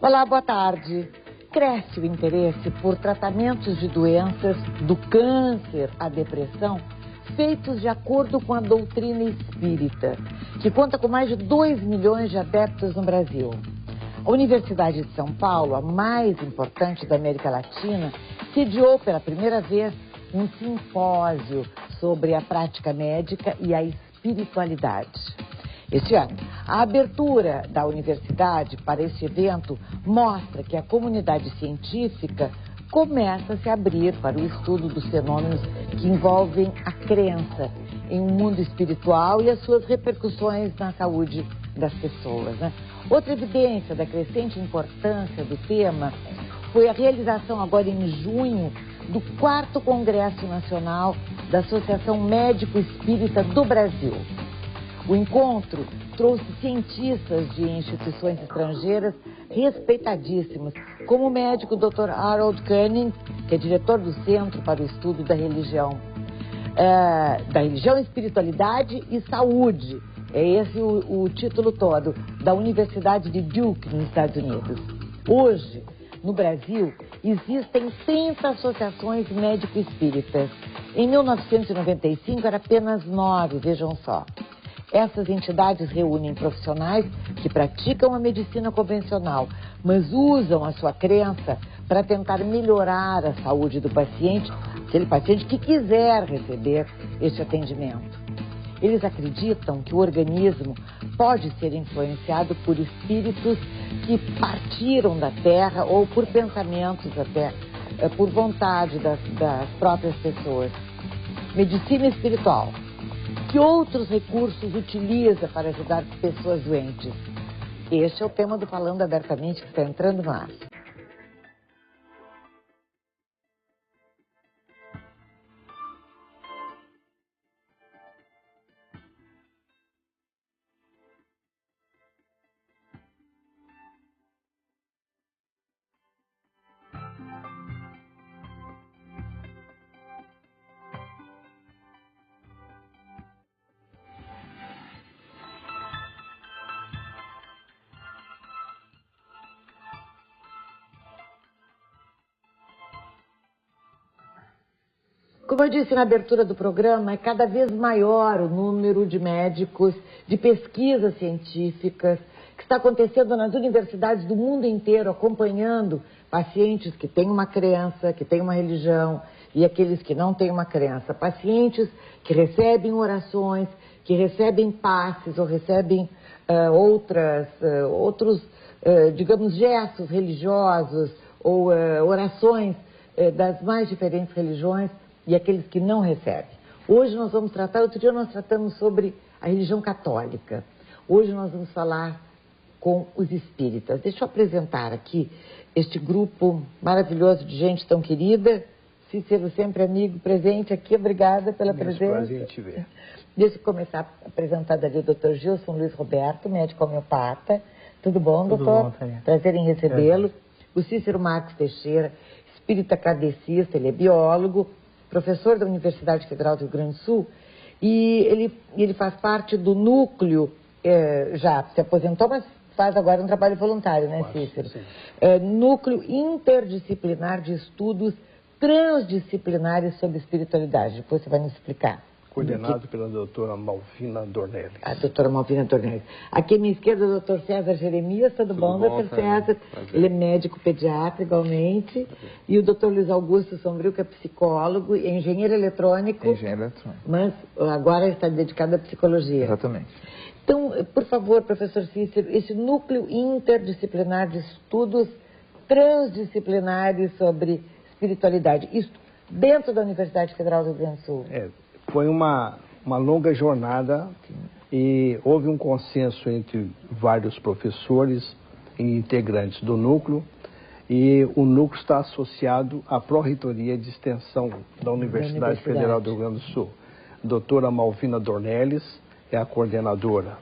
Olá, boa tarde. Cresce o interesse por tratamentos de doenças do câncer à depressão feitos de acordo com a doutrina espírita, que conta com mais de 2 milhões de adeptos no Brasil. A Universidade de São Paulo, a mais importante da América Latina, sediou pela primeira vez um simpósio sobre a prática médica e a espiritualidade. Este ano, a abertura da universidade para este evento mostra que a comunidade científica começa a se abrir para o estudo dos fenômenos que envolvem a crença em um mundo espiritual e as suas repercussões na saúde das pessoas, né? Outra evidência da crescente importância do tema foi a realização agora em junho do 4º Congresso Nacional da Associação Médico Espírita do Brasil. O encontro trouxe cientistas de instituições estrangeiras respeitadíssimos, como o médico Dr. Harold Koenig, que é diretor do Centro para o Estudo da Religião, Espiritualidade e Saúde. É esse o título todo, da Universidade de Duke, nos Estados Unidos. Hoje, no Brasil, existem 30 associações médico-espíritas. Em 1995, era apenas 9, vejam só. Essas entidades reúnem profissionais que praticam a medicina convencional, mas usam a sua crença para tentar melhorar a saúde do paciente, aquele paciente que quiser receber este atendimento. Eles acreditam que o organismo pode ser influenciado por espíritos que partiram da Terra ou por pensamentos até, por vontade das próprias pessoas. Medicina espiritual. Que outros recursos utiliza para ajudar pessoas doentes? Este é o tema do Falando Abertamente que está entrando no ar. Como eu disse na abertura do programa, é cada vez maior o número de médicos, de pesquisas científicas, que está acontecendo nas universidades do mundo inteiro, acompanhando pacientes que têm uma crença, que têm uma religião, e aqueles que não têm uma crença. Pacientes que recebem orações, que recebem passes ou recebem outros, digamos, gestos religiosos ou orações das mais diferentes religiões, e aqueles que não recebem. Hoje nós vamos tratar, outro dia nós tratamos sobre a religião católica. Hoje nós vamos falar com os espíritas. Deixa eu apresentar aqui este grupo maravilhoso de gente tão querida. Cícero, sempre amigo, presente aqui, obrigada pela presença. Prazer em te ver. Deixa eu começar a apresentar ali o Dr. Gilson Luiz Roberto, médico homeopata. Tudo bom, Tudo doutor? bom, Tânia. Prazer em recebê-lo. O Cícero Marcos Teixeira, espírita kardecista, ele é biólogo, professor da Universidade Federal do Rio Grande do Sul, e ele faz parte do núcleo, já se aposentou, mas faz agora um trabalho voluntário, né, Cícero? Núcleo interdisciplinar de estudos transdisciplinares sobre espiritualidade. Depois você vai nos explicar. Coordenado pela doutora Malvina Dornelles. A doutora Malvina Dornelles. Aqui à minha esquerda, o doutor César Jeremias. Tudo bom, doutor César? Ele é médico pediatra, igualmente. E o doutor Luiz Augusto Sombrio, que é psicólogo e engenheiro eletrônico. Engenheiro eletrônico. Mas agora está dedicado à psicologia. Exatamente. Então, por favor, professor Cícero, esse núcleo interdisciplinar de estudos transdisciplinares sobre espiritualidade, isso dentro da Universidade Federal do Rio Grande do Sul. Foi uma longa jornada e houve um consenso entre vários professores e integrantes do núcleo, e o núcleo está associado à Pró-Reitoria de Extensão da Universidade Federal do Rio Grande do Sul. A doutora Malvina Dornelles é a coordenadora.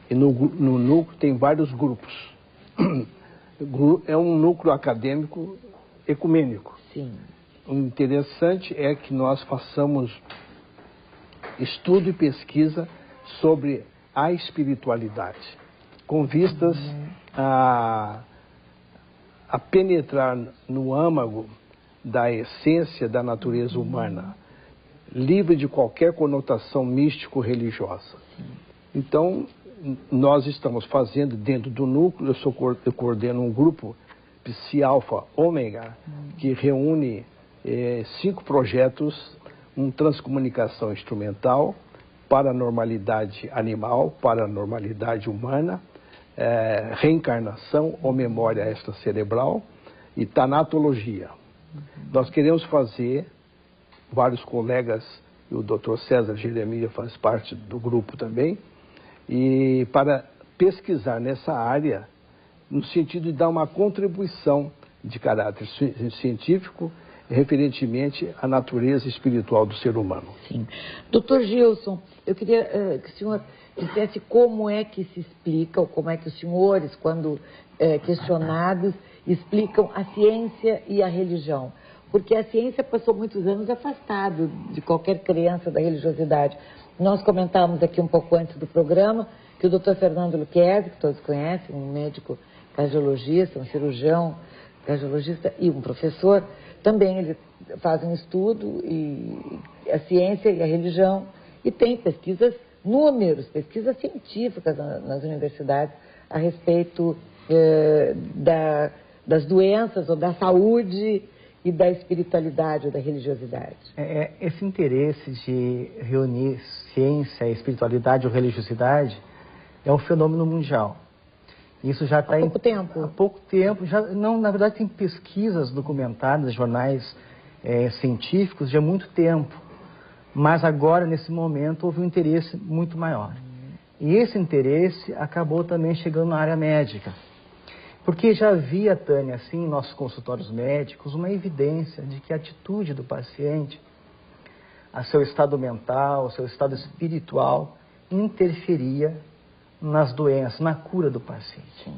E no núcleo tem vários grupos. É um núcleo acadêmico ecumênico. Sim. O interessante é que nós façamos estudo e pesquisa sobre a espiritualidade, com vistas a a penetrar no âmago da essência da natureza humana, livre de qualquer conotação místico-religiosa. Então, nós estamos fazendo dentro do núcleo, eu coordeno um grupo Psi Alpha Ômega, que reúne 5 projetos, transcomunicação instrumental, paranormalidade animal, paranormalidade humana, reencarnação ou memória extracerebral e tanatologia. Nós queremos fazer, vários colegas, e o Dr. César Jeremias faz parte do grupo também, e para pesquisar nessa área, no sentido de dar uma contribuição de caráter científico referentemente à natureza espiritual do ser humano. Sim. Dr. Gilson, eu queria que o senhor dissesse como é que se explica, ou como é que os senhores, quando questionados, explicam a ciência e a religião. Porque a ciência passou muitos anos afastado de qualquer crença da religiosidade. Nós comentávamos aqui um pouco antes do programa que o Dr. Fernando Lucchesi, que todos conhecem, um médico cardiologista, um cirurgião cardiologista e um professor, também ele faz um estudo, e a ciência e a religião, e tem pesquisas, pesquisas científicas nas universidades a respeito das doenças ou da saúde e da espiritualidade ou da religiosidade. Esse interesse de reunir ciência, espiritualidade ou religiosidade é um fenômeno mundial. Isso já está há pouco tempo. Há pouco tempo. Na verdade, tem pesquisas documentadas em jornais científicos de há muito tempo. Mas agora, nesse momento, houve um interesse muito maior. E esse interesse acabou também chegando na área médica. Porque já havia, Tânia, assim, em nossos consultórios médicos, uma evidência de que a atitude do paciente, a seu estado mental, a seu estado espiritual, interferia nas doenças, na cura do paciente.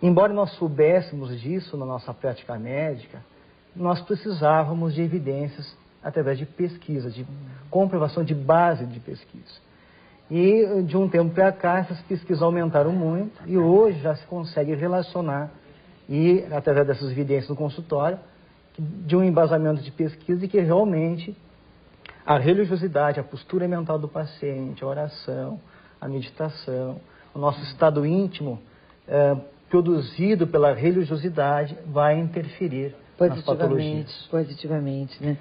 Embora nós soubéssemos disso na nossa prática médica, nós precisávamos de evidências através de pesquisa, de comprovação de base de pesquisa. E de um tempo para cá, essas pesquisas aumentaram muito e hoje já se consegue relacionar, e através dessas evidências no consultório, de um embasamento de pesquisa de que realmente a religiosidade, a postura mental do paciente, a oração, a meditação, o nosso estado íntimo produzido pela religiosidade vai interferir nas patologias. Positivamente, né?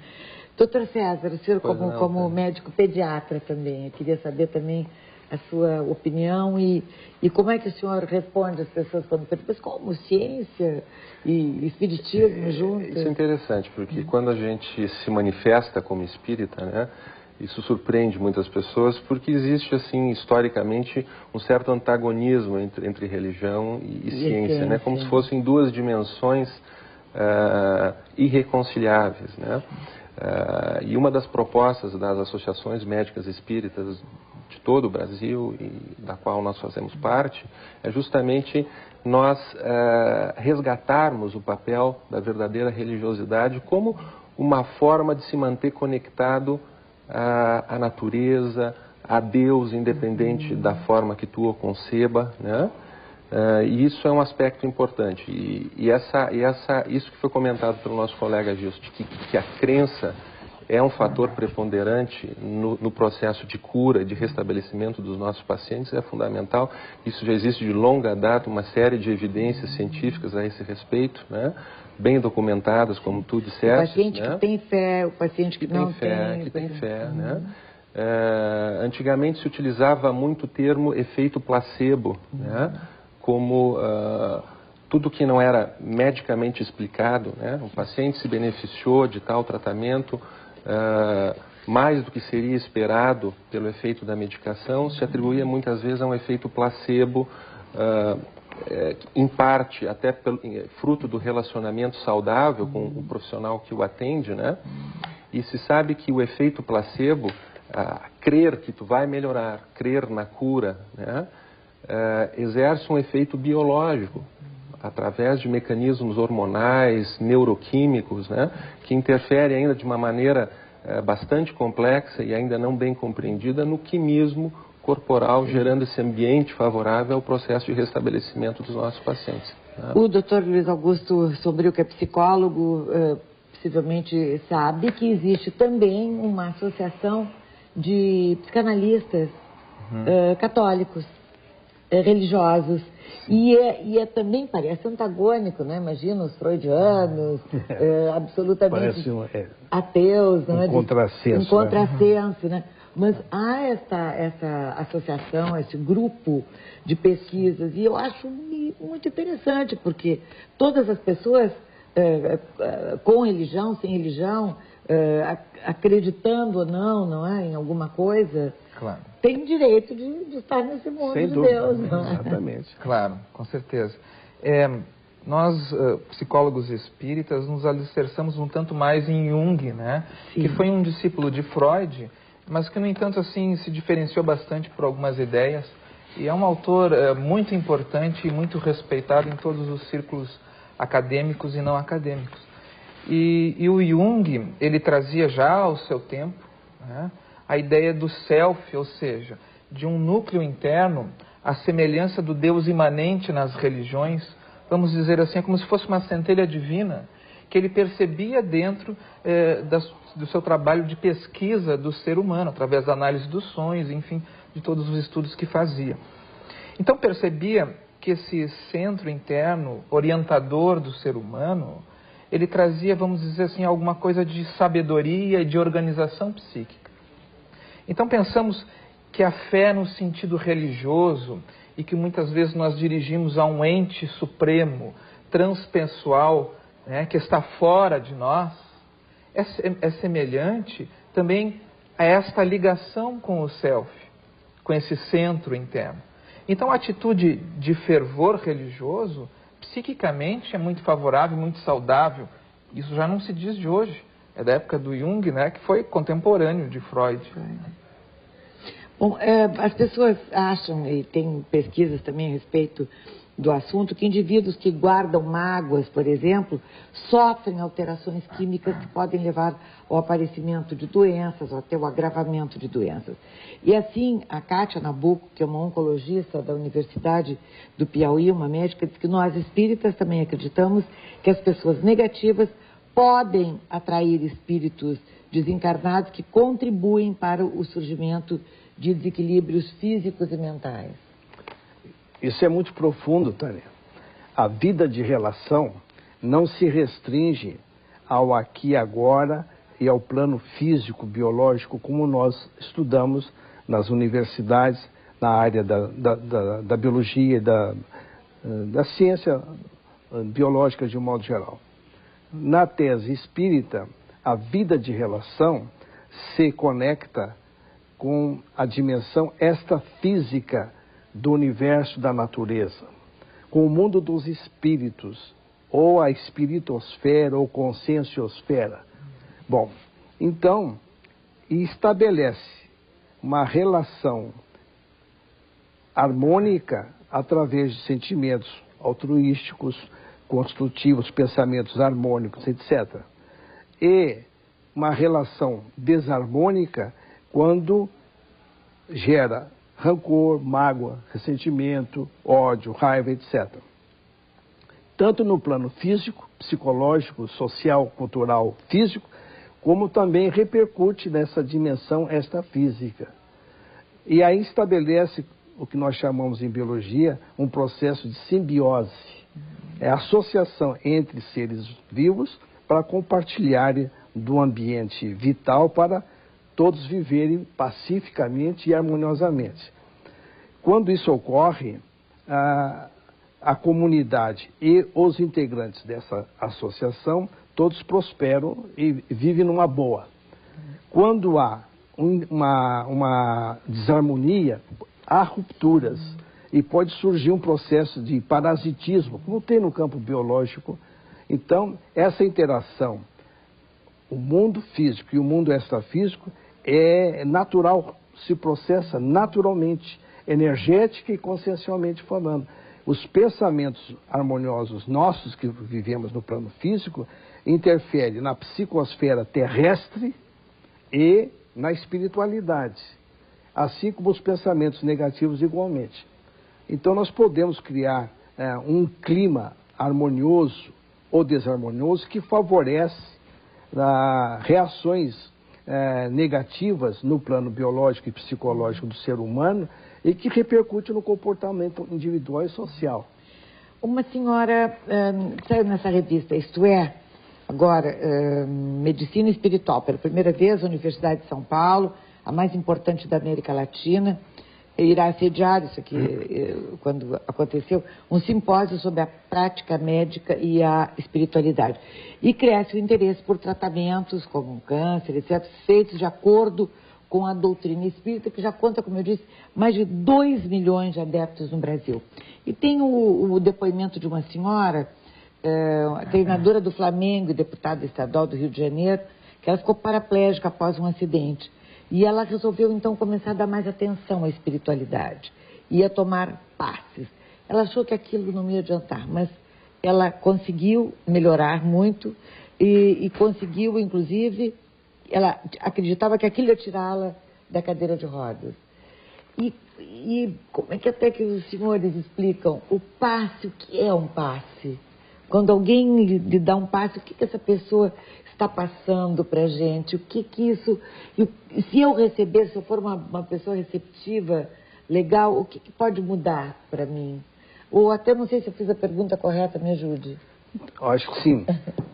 Doutor César, o senhor como médico pediatra também, eu queria saber também a sua opinião e como é que o senhor responde às pessoas quando perguntam, mas como ciência e espiritismo juntos? Isso é interessante, porque quando a gente se manifesta como espírita, né, isso surpreende muitas pessoas, porque existe, assim, historicamente, um certo antagonismo entre religião e ciência, né, como se fossem duas dimensões irreconciliáveis, né? E uma das propostas das associações médicas espíritas de todo o Brasil, e da qual nós fazemos parte, é justamente nós resgatarmos o papel da verdadeira religiosidade como uma forma de se manter conectado à natureza, a Deus, independente da forma que tu o conceba, né? E isso é um aspecto importante. Isso que foi comentado pelo nosso colega Gilson, de que a crença é um fator preponderante no processo de cura, de restabelecimento dos nossos pacientes, é fundamental. Isso já existe de longa data, uma série de evidências científicas a esse respeito, né? Bem documentadas, como tu disseste. O paciente, né, que tem fé, o paciente que não tem. Que tem fé, né? Antigamente se utilizava muito o termo efeito placebo, né? Como tudo que não era medicamente explicado, né? O paciente se beneficiou de tal tratamento mais do que seria esperado pelo efeito da medicação, se atribuía muitas vezes a um efeito placebo, em parte até fruto do relacionamento saudável com o profissional que o atende, né? E se sabe que o efeito placebo, crer que tu vai melhorar, crer na cura, né? Exerce um efeito biológico através de mecanismos hormonais, neuroquímicos, né, que interferem ainda de uma maneira bastante complexa e ainda não bem compreendida no quimismo corporal, gerando esse ambiente favorável ao processo de restabelecimento dos nossos pacientes. O doutor Luiz Augusto Sombrio, que é psicólogo, possivelmente sabe que existe também uma associação de psicanalistas católicos, religiosos. E também parece antagônico, né? Imagina os freudianos, absolutamente ateus. Um contrassenso. Um contrassenso, né? Mas há essa associação, esse grupo de pesquisas, e eu acho muito interessante, porque todas as pessoas, com religião, sem religião, acreditando ou não é, em alguma coisa, claro, têm direito de estar nesse mundo sem de dúvida. Deus. Não é? Exatamente. Claro, com certeza. Nós, psicólogos espíritas, nos alicerçamos um tanto mais em Jung, né? Sim. Que foi um discípulo de Freud, mas que, no entanto, assim, se diferenciou bastante por algumas ideias. E é um autor muito importante e muito respeitado em todos os círculos acadêmicos e não acadêmicos. E o Jung, ele trazia já ao seu tempo, né, a ideia do self, ou seja, de um núcleo interno, à semelhança do Deus imanente nas religiões. Vamos dizer assim, é como se fosse uma centelha divina que ele percebia dentro do seu trabalho de pesquisa do ser humano, através da análise dos sonhos, enfim, de todos os estudos que fazia. Então percebia que esse centro interno, orientador do ser humano, ele trazia, vamos dizer assim, alguma coisa de sabedoria e de organização psíquica. Então pensamos que a fé no sentido religioso, e que muitas vezes nós dirigimos a um ente supremo, transpessoal, né, que está fora de nós, é semelhante também a esta ligação com o self, com esse centro interno. Então a atitude de fervor religioso, psiquicamente, é muito favorável, muito saudável. Isso já não se diz de hoje, é da época do Jung, né, que foi contemporâneo de Freud. Bom, as pessoas acham, e tem pesquisas também a respeito do assunto, que indivíduos que guardam mágoas, por exemplo, sofrem alterações químicas que podem levar ao aparecimento de doenças, ou até o agravamento de doenças. E assim, a Kátia Nabuco, que é uma oncologista da Universidade do Piauí, uma médica, diz que nós espíritas também acreditamos que as pessoas negativas podem atrair espíritos desencarnados que contribuem para o surgimento de desequilíbrios físicos e mentais. Isso é muito profundo, Tânia. A vida de relação não se restringe ao aqui e agora e ao plano físico, biológico, como nós estudamos nas universidades, na área da biologia e da ciência biológica de um modo geral. Na tese espírita, a vida de relação se conecta com a dimensão extrafísica do universo da natureza, com o mundo dos espíritos, ou a espiritosfera, ou conscienciosfera. Bom, então, estabelece uma relação harmônica através de sentimentos altruísticos, construtivos, pensamentos harmônicos, etc. E uma relação desarmônica quando gera rancor, mágoa, ressentimento, ódio, raiva, etc. Tanto no plano físico, psicológico, social, cultural, físico, como também repercute nessa dimensão extrafísica. E aí estabelece o que nós chamamos em biologia um processo de simbiose. É a associação entre seres vivos para compartilharem do ambiente vital para todos viverem pacificamente e harmoniosamente. Quando isso ocorre, a comunidade e os integrantes dessa associação, todos prosperam e vivem numa boa. Quando há uma desarmonia, há rupturas e pode surgir um processo de parasitismo, como tem no campo biológico. Então, essa interação, o mundo físico e o mundo extrafísico, é natural, se processa naturalmente, energética e consciencialmente falando. Os pensamentos harmoniosos nossos que vivemos no plano físico interferem na psicosfera terrestre e na espiritualidade, assim como os pensamentos negativos igualmente. Então nós podemos criar um clima harmonioso ou desarmonioso que favorece reações negativas no plano biológico e psicológico do ser humano e que repercute no comportamento individual e social. Uma senhora saiu nessa revista, isto é, agora, Medicina Espiritual, pela primeira vez, a Universidade de São Paulo, a mais importante da América Latina, irá sediar, isso aqui, quando aconteceu, um simpósio sobre a prática médica e a espiritualidade. E cresce o interesse por tratamentos como câncer, etc., feitos de acordo com a doutrina espírita, que já conta, como eu disse, mais de 2 milhões de adeptos no Brasil. E tem o depoimento de uma senhora, treinadora do Flamengo e deputada estadual do Rio de Janeiro, que ela ficou paraplégica após um acidente. E ela resolveu, então, começar a dar mais atenção à espiritualidade. Ia tomar passes. Ela achou que aquilo não ia adiantar, mas ela conseguiu melhorar muito e conseguiu, inclusive, ela acreditava que aquilo ia tirá-la da cadeira de rodas. E como é que até que os senhores explicam o passe, o que é um passe? Quando alguém lhe dá um passe, o que essa pessoa está passando para a gente? O que isso... Se eu receber, se eu for uma pessoa receptiva, legal, o que pode mudar para mim? Ou até não sei se eu fiz a pergunta correta, me ajude. Eu acho que sim.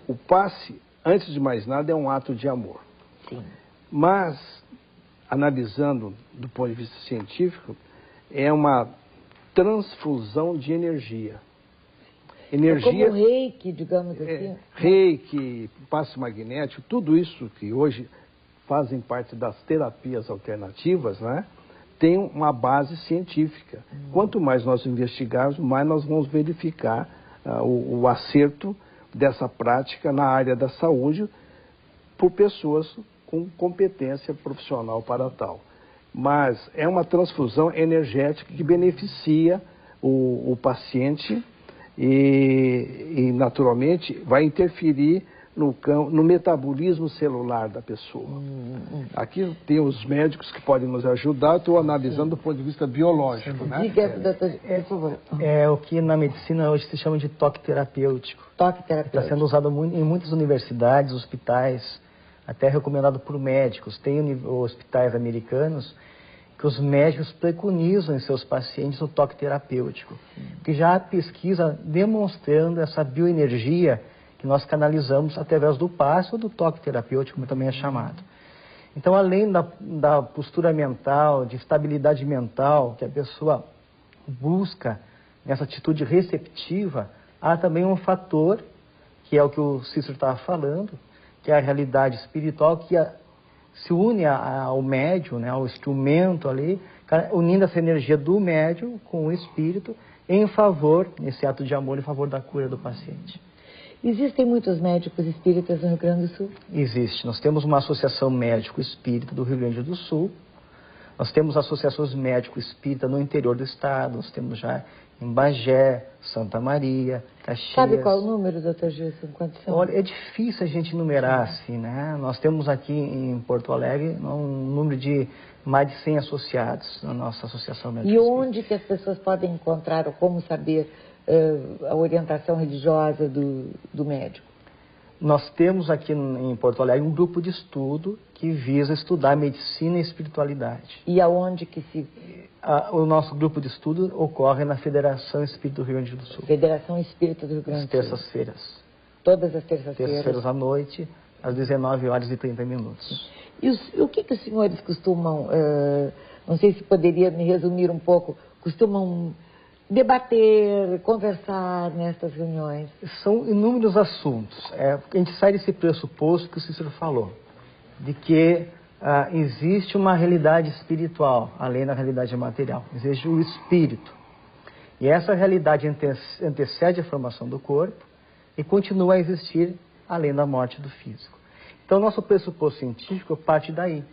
O passe, antes de mais nada, é um ato de amor. Sim. Mas, analisando do ponto de vista científico, é uma transfusão de energia. Energia, é como reiki, digamos assim. Reiki, passe magnético, tudo isso que hoje fazem parte das terapias alternativas, né, tem uma base científica. Quanto mais nós investigarmos, mais nós vamos verificar o acerto dessa prática na área da saúde por pessoas com competência profissional para tal. Mas é uma transfusão energética que beneficia o paciente e naturalmente, vai interferir no metabolismo celular da pessoa. Aqui tem os médicos que podem nos ajudar, estou analisando do ponto de vista biológico. Né? Diga, doutor, por favor. É o que na medicina hoje se chama de toque terapêutico. Toque terapêutico. Está sendo usado em muitas universidades, hospitais, até recomendado por médicos. Tem hospitais americanos que os médicos preconizam em seus pacientes o toque terapêutico. Que já há pesquisa demonstrando essa bioenergia que nós canalizamos através do passe ou do toque terapêutico, como também é chamado. Então, além da postura mental, de estabilidade mental que a pessoa busca nessa atitude receptiva, há também um fator, que é o que o Cícero estava falando, que é a realidade espiritual, que se une ao médium, né, ao instrumento ali, unindo essa energia do médium com o espírito em favor, nesse ato de amor, em favor da cura do paciente. Existem muitos médicos espíritas no Rio Grande do Sul? Existe. Nós temos uma associação médico-espírita do Rio Grande do Sul. Nós temos associações médico-espírita no interior do estado. Nós temos já em Bagé, Santa Maria, Caxias. Sabe qual é o número, doutor Gilson? Quantos são? Olha, é difícil a gente numerar assim, né? Nós temos aqui em Porto Alegre um número de mais de 100 associados na nossa associação médico-espírita. E onde que as pessoas podem encontrar ou como saber a orientação religiosa do médico? Nós temos aqui em Porto Alegre um grupo de estudo que visa estudar medicina e espiritualidade. E aonde que se... O nosso grupo de estudo ocorre na Federação Espírita do Rio Grande do Sul. Federação Espírita do Rio Grande do Sul. Às terças-feiras. Todas as terças-feiras? Terças-feiras à noite, às 19h30. E o que os senhores costumam, não sei se poderia me resumir um pouco, costumam debater, conversar nestas reuniões? São inúmeros assuntos. A gente sai desse pressuposto que o Cícero falou, de que existe uma realidade espiritual, além da realidade material. Existe o espírito. E essa realidade antecede a formação do corpo e continua a existir além da morte do físico. Então, nosso pressuposto científico parte daí.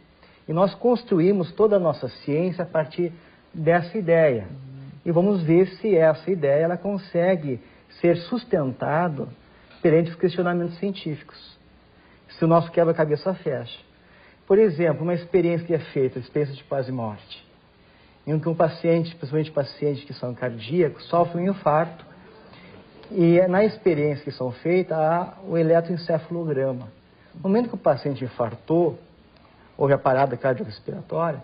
E nós construímos toda a nossa ciência a partir dessa ideia. E vamos ver se essa ideia ela consegue ser sustentada perante os questionamentos científicos. Se o nosso quebra-cabeça fecha. Por exemplo, uma experiência que é feita, experiência de quase morte, em que um paciente, principalmente pacientes que são cardíacos, sofrem um infarto E na experiência que são feitas, há o eletroencefalograma. No momento que o paciente infartou, houve a parada cardiorrespiratória,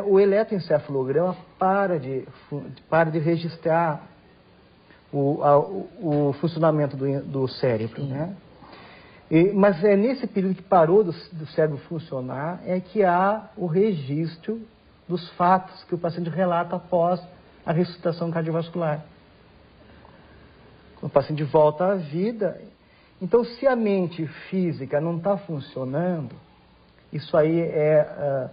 o eletroencefalograma para de registrar o funcionamento do cérebro, né? Mas é nesse período que parou do cérebro funcionar é que há o registro dos fatos que o paciente relata após a ressuscitação cardiovascular. Quando o paciente volta à vida. Então, se a mente física não está funcionando, isso aí é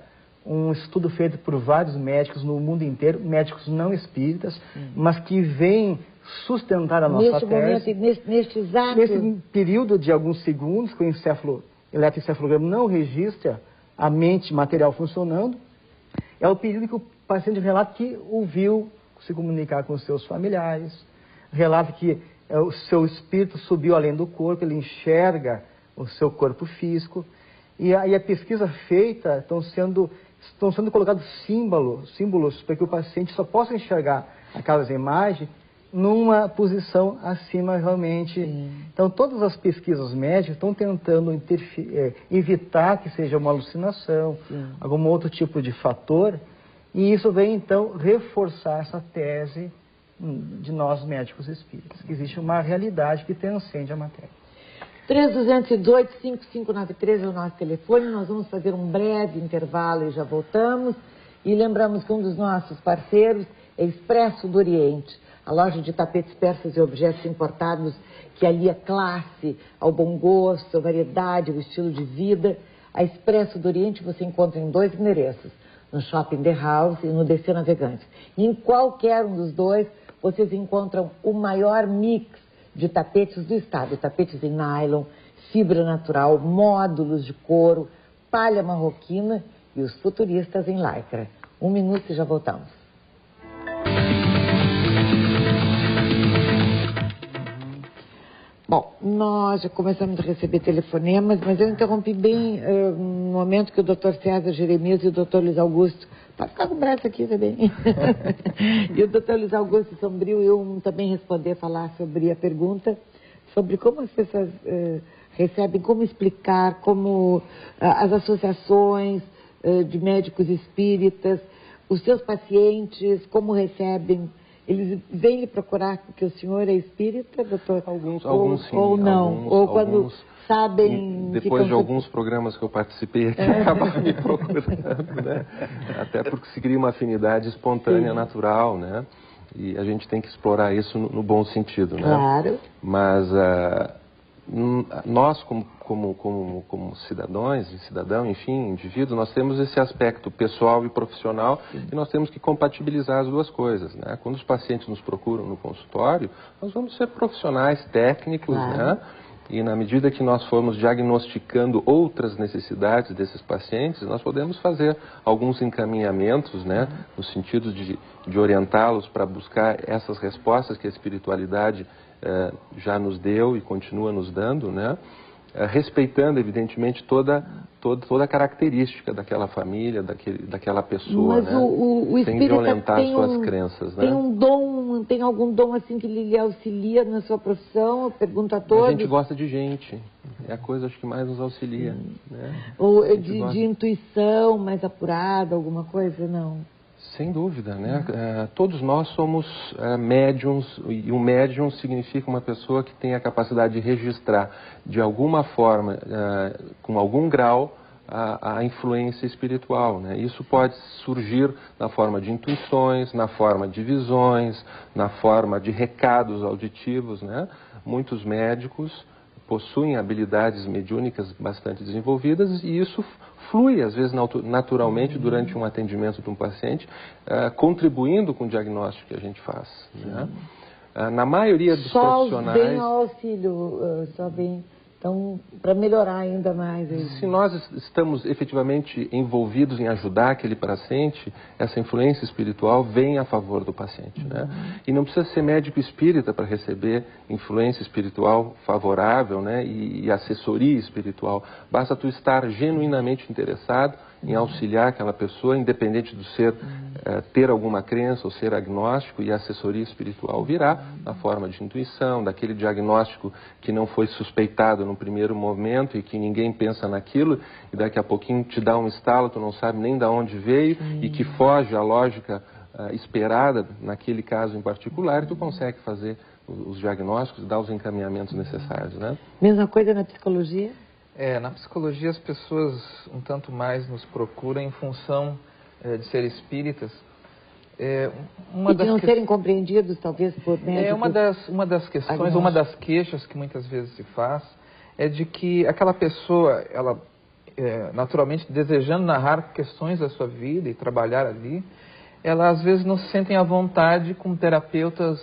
um estudo feito por vários médicos no mundo inteiro, médicos não espíritas, mas que vêm sustentar a nossa tese. Neste exato... Nesse período de alguns segundos, que o eletroencefalograma não registra a mente material funcionando, é o período que o paciente relata que ouviu se comunicar com os seus familiares, relata que o seu espírito subiu além do corpo, ele enxerga o seu corpo físico, e aí a pesquisa feita estão sendo colocados símbolos para que o paciente só possa enxergar aquelas imagens numa posição acima realmente. Então, todas as pesquisas médicas estão tentando evitar que seja uma alucinação, algum outro tipo de fator, e isso vem, então, reforçar essa tese de nós médicos espíritas, que existe uma realidade que transcende a matéria. 3218-5593 é o nosso telefone, nós vamos fazer um breve intervalo e já voltamos. E lembramos que um dos nossos parceiros é Expresso do Oriente, a loja de tapetes persas e objetos importados que alia classe ao bom gosto, a variedade, o estilo de vida. A Expresso do Oriente você encontra em 2 endereços, no Shopping The House e no DC Navegantes. E em qualquer um dos dois, vocês encontram o maior mix de tapetes do estado, tapetes em nylon, fibra natural, módulos de couro, palha marroquina e os futuristas em lycra. 1 minuto e já voltamos. Bom, nós já começamos a receber telefonemas, mas eu interrompi bem no momento que o Dr. César Jeremias e o Dr. Luiz Augusto... Pode ficar com o braço aqui também. E o Dr. Luiz Augusto Sombrio e eu também responder, falar sobre a pergunta, sobre como as pessoas recebem, como explicar, como as associações de médicos espíritas, os seus pacientes, como recebem. Eles vêm lhe procurar porque o senhor é espírita, doutor? Alguns sim. Ou não? Ou quando sabem... Depois de alguns programas que eu participei aqui, acabaram me procurando, né? Até porque se cria uma afinidade espontânea, natural, né? E a gente tem que explorar isso no bom sentido, né? Claro. Mas nós, como cidadão, enfim, indivíduo, nós temos esse aspecto pessoal e profissional e nós temos que compatibilizar as duas coisas, né? Quando os pacientes nos procuram no consultório, nós vamos ser profissionais, técnicos, né? E na medida que nós formos diagnosticando outras necessidades desses pacientes, nós podemos fazer alguns encaminhamentos, né? No sentido de orientá-los para buscar essas respostas que a espiritualidade já nos deu e continua nos dando, né? Respeitando, evidentemente, toda a característica daquela família, daquela pessoa, mas né? O sem espírita violentar suas crenças, né? Tem um dom, tem algum dom assim que lhe auxilia na sua profissão? Eu pergunto a todos. A gente gosta de gente, é a coisa acho que mais nos auxilia, né? Ou de intuição mais apurada, alguma coisa, não? Sem dúvida, né? Todos nós somos médiums, e um médium significa uma pessoa que tem a capacidade de registrar, de alguma forma, com algum grau, a influência espiritual, né? Isso pode surgir na forma de intuições, na forma de visões, na forma de recados auditivos, né? Muitos médicos possuem habilidades mediúnicas bastante desenvolvidas e isso flui, às vezes, naturalmente durante um atendimento de um paciente, contribuindo com o diagnóstico que a gente faz, né? Na maioria dos profissionais... Só vem ao auxílio, só vem... Então, para melhorar ainda mais... Se nós estamos efetivamente envolvidos em ajudar aquele paciente, essa influência espiritual vem a favor do paciente, né? E não precisa ser médico espírita para receber influência espiritual favorável, né? E assessoria espiritual. Basta tu estar genuinamente interessado em auxiliar aquela pessoa, independente do ser, ter alguma crença ou ser agnóstico, e a assessoria espiritual virá na forma de intuição, daquele diagnóstico que não foi suspeitado no primeiro momento e que ninguém pensa naquilo, e daqui a pouquinho te dá um estalo, tu não sabe nem de onde veio, e que foge à lógica esperada naquele caso em particular, e tu consegue fazer os diagnósticos, dar os encaminhamentos necessários, né? Mesma coisa na psicologia? Na psicologia as pessoas um tanto mais nos procuram em função de ser espíritas. E de não serem compreendidos, talvez, por médicos. Uma das questões, uma das queixas que muitas vezes se faz, é de que aquela pessoa, ela naturalmente desejando narrar questões da sua vida e trabalhar ali, ela às vezes não se sentem à vontade com terapeutas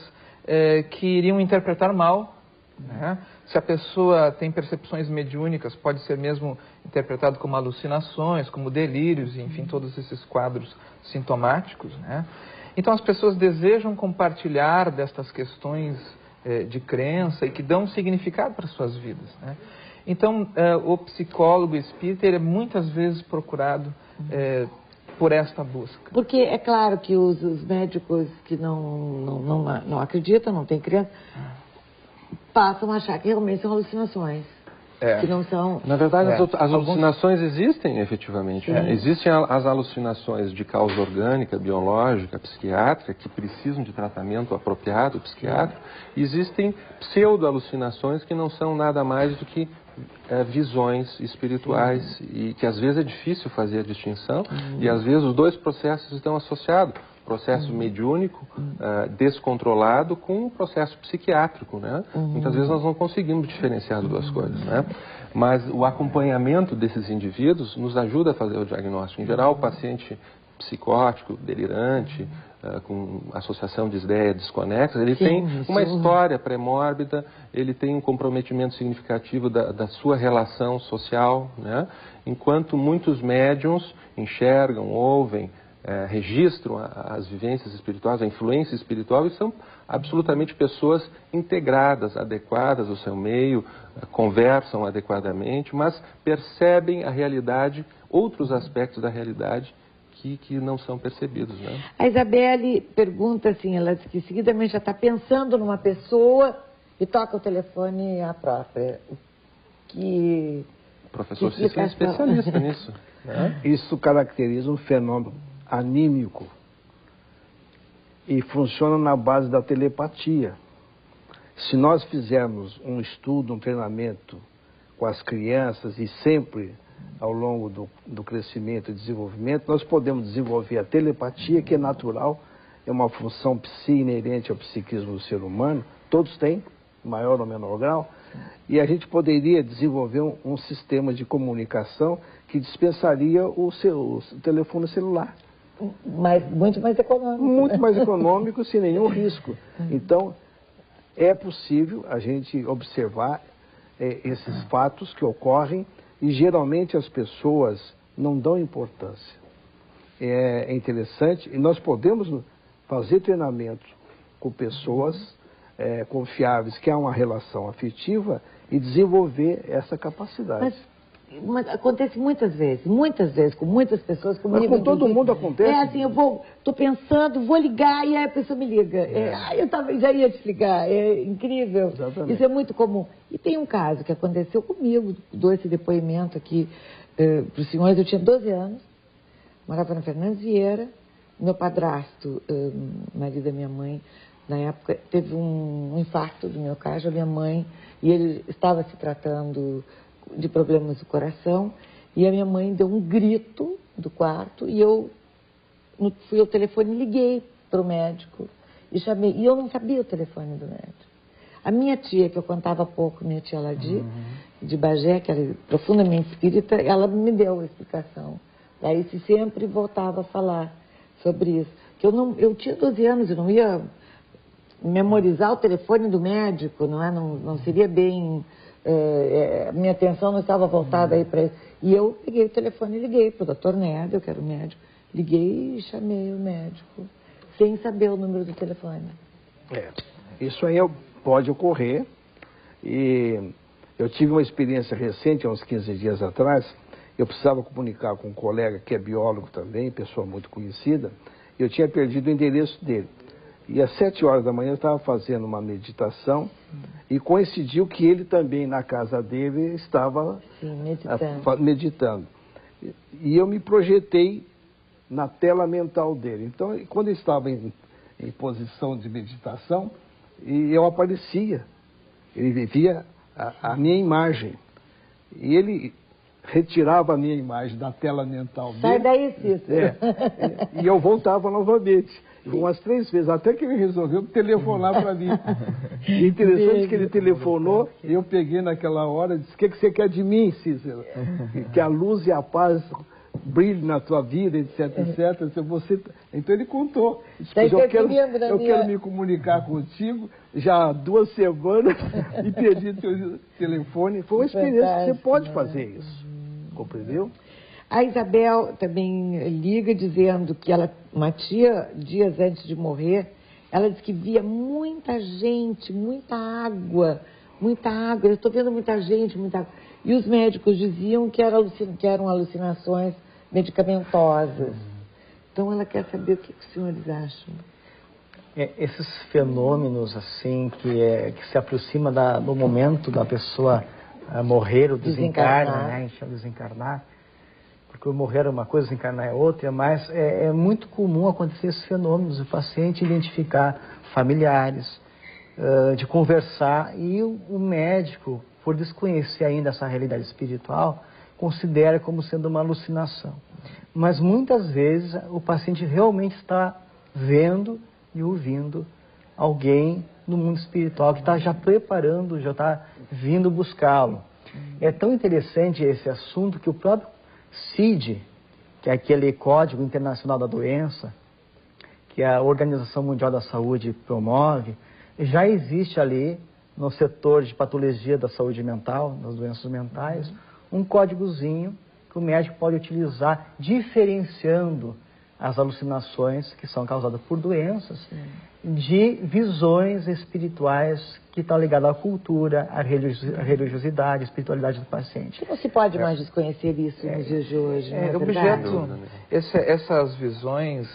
que iriam interpretar mal, né? Se a pessoa tem percepções mediúnicas, pode ser mesmo interpretado como alucinações, como delírios, enfim, todos esses quadros sintomáticos, né? Então as pessoas desejam compartilhar destas questões de crença e que dão significado para as suas vidas, né? Então o psicólogo espírita ele é muitas vezes procurado por esta busca. Porque é claro que os médicos que não acreditam, não têm crença, passam a achar que realmente são alucinações. Que não são... Na verdade, as alucinações existem, efetivamente. Existem as alucinações de causa orgânica, biológica, psiquiátrica, que precisam de tratamento apropriado psiquiátrico. Existem pseudo-alucinações que não são nada mais do que visões espirituais e que às vezes é difícil fazer a distinção e às vezes os dois processos estão associados. Processo mediúnico, descontrolado, com um processo psiquiátrico, né? Muitas vezes nós não conseguimos diferenciar as duas coisas, né? Mas o acompanhamento desses indivíduos nos ajuda a fazer o diagnóstico. Em geral, o paciente psicótico, delirante, com associação de ideias desconexas, ele tem uma história pré-mórbida, ele tem um comprometimento significativo da sua relação social, né? Enquanto muitos médiuns enxergam, ouvem, registram as vivências espirituais, a influência espiritual, e são absolutamente pessoas integradas, adequadas ao seu meio, conversam adequadamente, mas percebem a realidade, outros aspectos da realidade que não são percebidos, né? A Isabelle pergunta assim, ela diz que seguidamente já está pensando numa pessoa e toca o telefone à própria. O professor Cícero é especialista nisso, né? Isso caracteriza um fenômeno anímico e funciona na base da telepatia. Se nós fizermos um estudo, um treinamento com as crianças e sempre ao longo do crescimento e desenvolvimento, nós podemos desenvolver a telepatia, que é natural, é uma função inerente ao psiquismo do ser humano, todos têm, em maior ou menor grau, e a gente poderia desenvolver um sistema de comunicação que dispensaria o telefone celular. Mas muito mais econômico. Muito mais econômico, sem nenhum risco. Então, é possível a gente observar esses fatos que ocorrem e geralmente as pessoas não dão importância. É interessante e nós podemos fazer treinamento com pessoas confiáveis, que há uma relação afetiva e desenvolver essa capacidade. Mas acontece muitas vezes, com muitas pessoas comigo. Mas com todo mundo acontece? É assim, estou pensando, vou ligar e aí a pessoa me liga. Já ia te ligar, é incrível. Exatamente. Isso é muito comum. E tem um caso que aconteceu comigo, dou esse depoimento aqui para os senhores. Eu tinha 12 anos, morava na Fernandes Vieira, meu padrasto, marido da minha mãe, na época teve um infarto do miocárdio, a minha mãe, e ele estava se tratando de problemas do coração, e a minha mãe deu um grito do quarto, e eu fui ao telefone e liguei para o médico, e chamei, e eu não sabia o telefone do médico. A minha tia, que eu contava há pouco, minha tia Ladi, de Bagé, que era profundamente espírita, ela me deu a explicação. Daí se sempre voltava a falar sobre isso. Que eu tinha 12 anos, eu não ia memorizar o telefone do médico, não seria bem... minha atenção não estava voltada aí para isso. E eu peguei o telefone e liguei para o Dr. Néder, que era o médico. Liguei e chamei o médico, sem saber o número do telefone. Isso aí pode ocorrer. E eu tive uma experiência recente, há uns 15 dias atrás. eu precisava comunicar com um colega que é biólogo também, pessoa muito conhecida, e eu tinha perdido o endereço dele. E às 7 horas da manhã eu estava fazendo uma meditação e coincidiu que ele também, na casa dele, estava meditando. E eu me projetei na tela mental dele. Então, quando eu estava em posição de meditação, eu aparecia. Ele via a minha imagem. E ele retirava a minha imagem da tela mental dele. Sai daí, Cícero. E eu voltava novamente. Umas 3 vezes, até que ele resolveu telefonar para mim. E interessante que ele telefonou, eu peguei naquela hora e disse: o que você quer de mim, Cícero? Que a luz e a paz brilhem na tua vida, etc, etc. Então ele contou. Disse, eu quero me comunicar contigo já há 2 semanas e perdi teu telefone. Foi uma experiência que você pode fazer isso. Compreendeu? A Isabel também liga dizendo que uma tia, dias antes de morrer, ela disse que via muita gente, muita água. Eu estou vendo muita gente, muita água. E os médicos diziam que eram alucinações medicamentosas. Então ela quer saber o que os senhores acham. Esses fenômenos assim que se aproxima do momento da pessoa morrer ou desencarnar, né? A gente chama de desencarnar. Porque o morrer é uma coisa, desencarnar é outra, mas é muito comum acontecer esses fenômenos, o paciente identificar familiares, de conversar, e o médico, por desconhecer ainda essa realidade espiritual, considera como sendo uma alucinação. Mas muitas vezes o paciente realmente está vendo e ouvindo alguém no mundo espiritual que está já preparando, já está vindo buscá-lo. É tão interessante esse assunto que o próprio CID, que é aquele Código Internacional da Doença, que a Organização Mundial da Saúde promove, já existe ali, no setor de patologia da saúde mental, das doenças mentais, um códigozinho que o médico pode utilizar, diferenciando as alucinações que são causadas por doenças, de visões espirituais que estão ligadas à cultura, à religiosidade, à espiritualidade do paciente. Como se pode mais desconhecer isso nos dias de hoje? Essas visões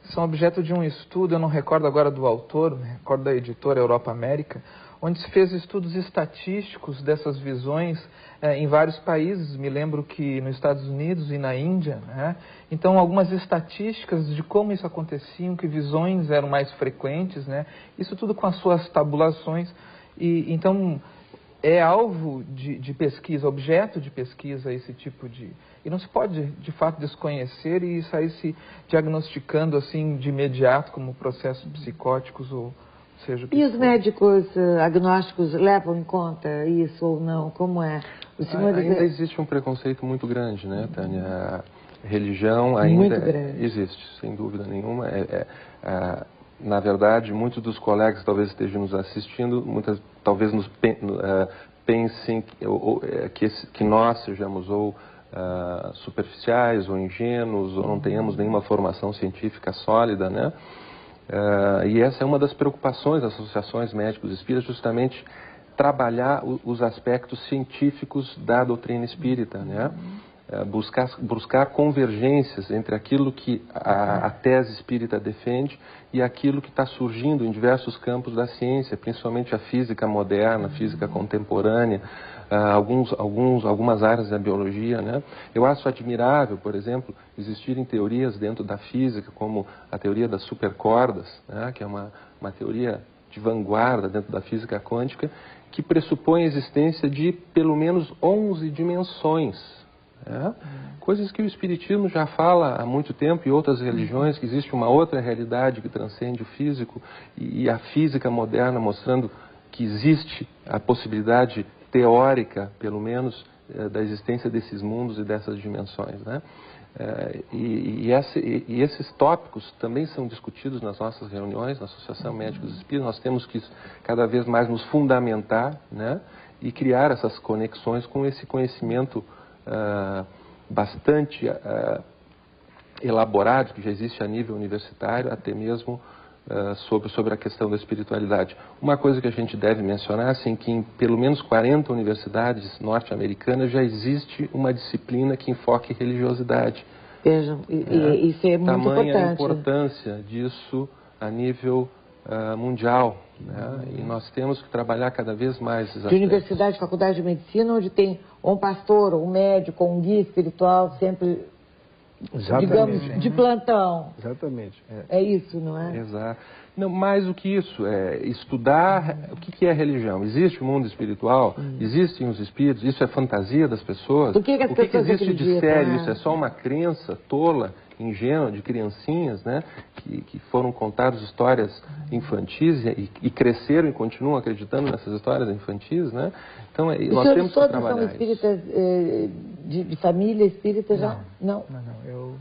são objeto de um estudo, eu não recordo agora do autor, me recordo da editora Europa América, onde se fez estudos estatísticos dessas visões em vários países. Me lembro que nos Estados Unidos e na Índia, né? Então, algumas estatísticas de como isso acontecia, que visões eram mais frequentes, né? Isso tudo com as suas tabulações. E então, é alvo de pesquisa, objeto de pesquisa esse tipo de... E não se pode, de fato, desconhecer e sair se diagnosticando assim de imediato como processos psicóticos ou seja o que E os for. médicos agnósticos levam em conta isso ou não? Como é? Ainda existe um preconceito muito grande, né, Tânia? A religião ainda existe, sem dúvida nenhuma. Na verdade, muitos dos colegas que talvez estejam nos assistindo, talvez nos pensem que nós sejamos ou superficiais ou ingênuos ou não tenhamos nenhuma formação científica sólida, né? E essa é uma das preocupações das associações médicos espíritas, justamente trabalhar os aspectos científicos da doutrina espírita, né? Buscar convergências entre aquilo que a tese espírita defende e aquilo que está surgindo em diversos campos da ciência, principalmente a física moderna, a física contemporânea, algumas áreas da biologia, né? Eu acho admirável, por exemplo, existirem teorias dentro da física, como a teoria das supercordas, né? Que é uma teoria de vanguarda dentro da física quântica, que pressupõe a existência de pelo menos 11 dimensões. Coisas que o Espiritismo já fala há muito tempo e outras religiões, que existe uma outra realidade que transcende o físico, e a física moderna mostrando que existe a possibilidade teórica, pelo menos, da existência desses mundos e dessas dimensões, né? E esses tópicos também são discutidos nas nossas reuniões, na Associação Médicos Espíritas. Nós temos que cada vez mais nos fundamentar, né? E criar essas conexões com esse conhecimento bastante elaborado, que já existe a nível universitário, até mesmo sobre a questão da espiritualidade. Uma coisa que a gente deve mencionar, assim, que em pelo menos 40 universidades norte-americanas já existe uma disciplina que enfoque religiosidade. Vejam, isso é muito Tamanha importante. a importância disso a nível mundial, né? E nós temos que trabalhar cada vez mais esses De aspectos. universidade, faculdade de medicina, onde tem um pastor, um médico, um guia espiritual, sempre, digamos, de plantão. Exatamente. É isso, não é? Exato. Não, mais do que isso, estudar o que é religião. Existe o mundo espiritual, existem os espíritos, isso é fantasia das pessoas. Do que as o que pessoas existe de acreditam, sério? né? Isso é só uma crença tola, ingênua, de criancinhas, né? Que foram contadas histórias infantis e cresceram e continuam acreditando nessas histórias infantis, né? Então, nós temos que todos trabalhar são espíritas, de família espírita já? Não. Eu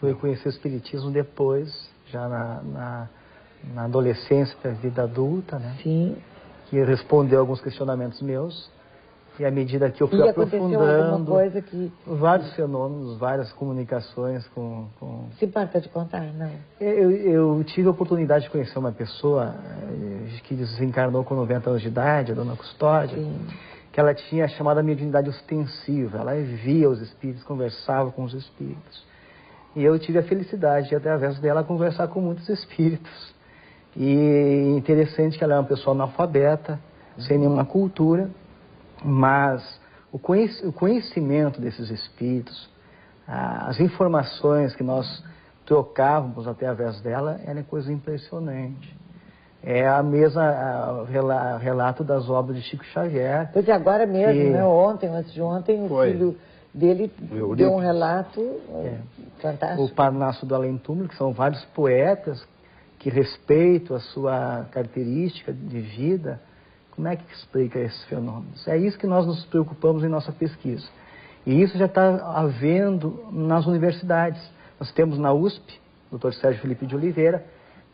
fui conhecer o espiritismo depois, já na adolescência, para a vida adulta, né? Sim. Que respondeu alguns questionamentos meus. E à medida que eu fui E aconteceu alguma aprofundando coisa que... vários fenômenos, várias comunicações com... Se importa de contar, não? Eu tive a oportunidade de conhecer uma pessoa que desencarnou com 90 anos de idade, a dona Custódia, que ela tinha a chamada mediunidade ostensiva. Ela via os espíritos, conversava com os espíritos. E eu tive a felicidade de, através dela, conversar com muitos espíritos. E interessante que ela é uma pessoa analfabeta, sem nenhuma cultura, mas o conhecimento desses espíritos, as informações que nós trocávamos através dela, era coisa impressionante. É a mesma relato das obras de Chico Xavier. Pois é, agora mesmo, né? Ontem, antes de ontem, o Foi. filho dele deu um relato fantástico. O Parnaso do Além-Túmulo, que são vários poetas que respeitam a sua característica de vida. Como é que explica esses fenômenos? É isso que nós nos preocupamos em nossa pesquisa. E isso já está havendo nas universidades. Nós temos na USP, o Dr. Sérgio Felipe de Oliveira,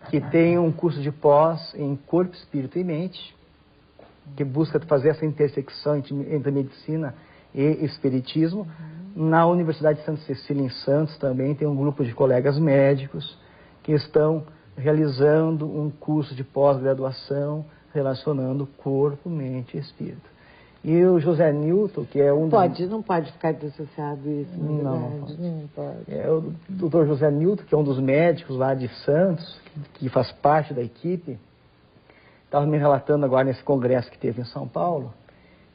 que tem um curso de pós em corpo, espírito e mente, que busca fazer essa intersecção entre medicina e espiritismo. Na Universidade de Santa Cecília, em Santos, também tem um grupo de colegas médicos que estão realizando um curso de pós-graduação relacionando corpo, mente e espírito. E o José Newton, que é um Não pode ficar dissociado isso, não pode. É o Dr. José Newton, que é um dos médicos lá de Santos, que faz parte da equipe, estava me relatando agora nesse congresso que teve em São Paulo,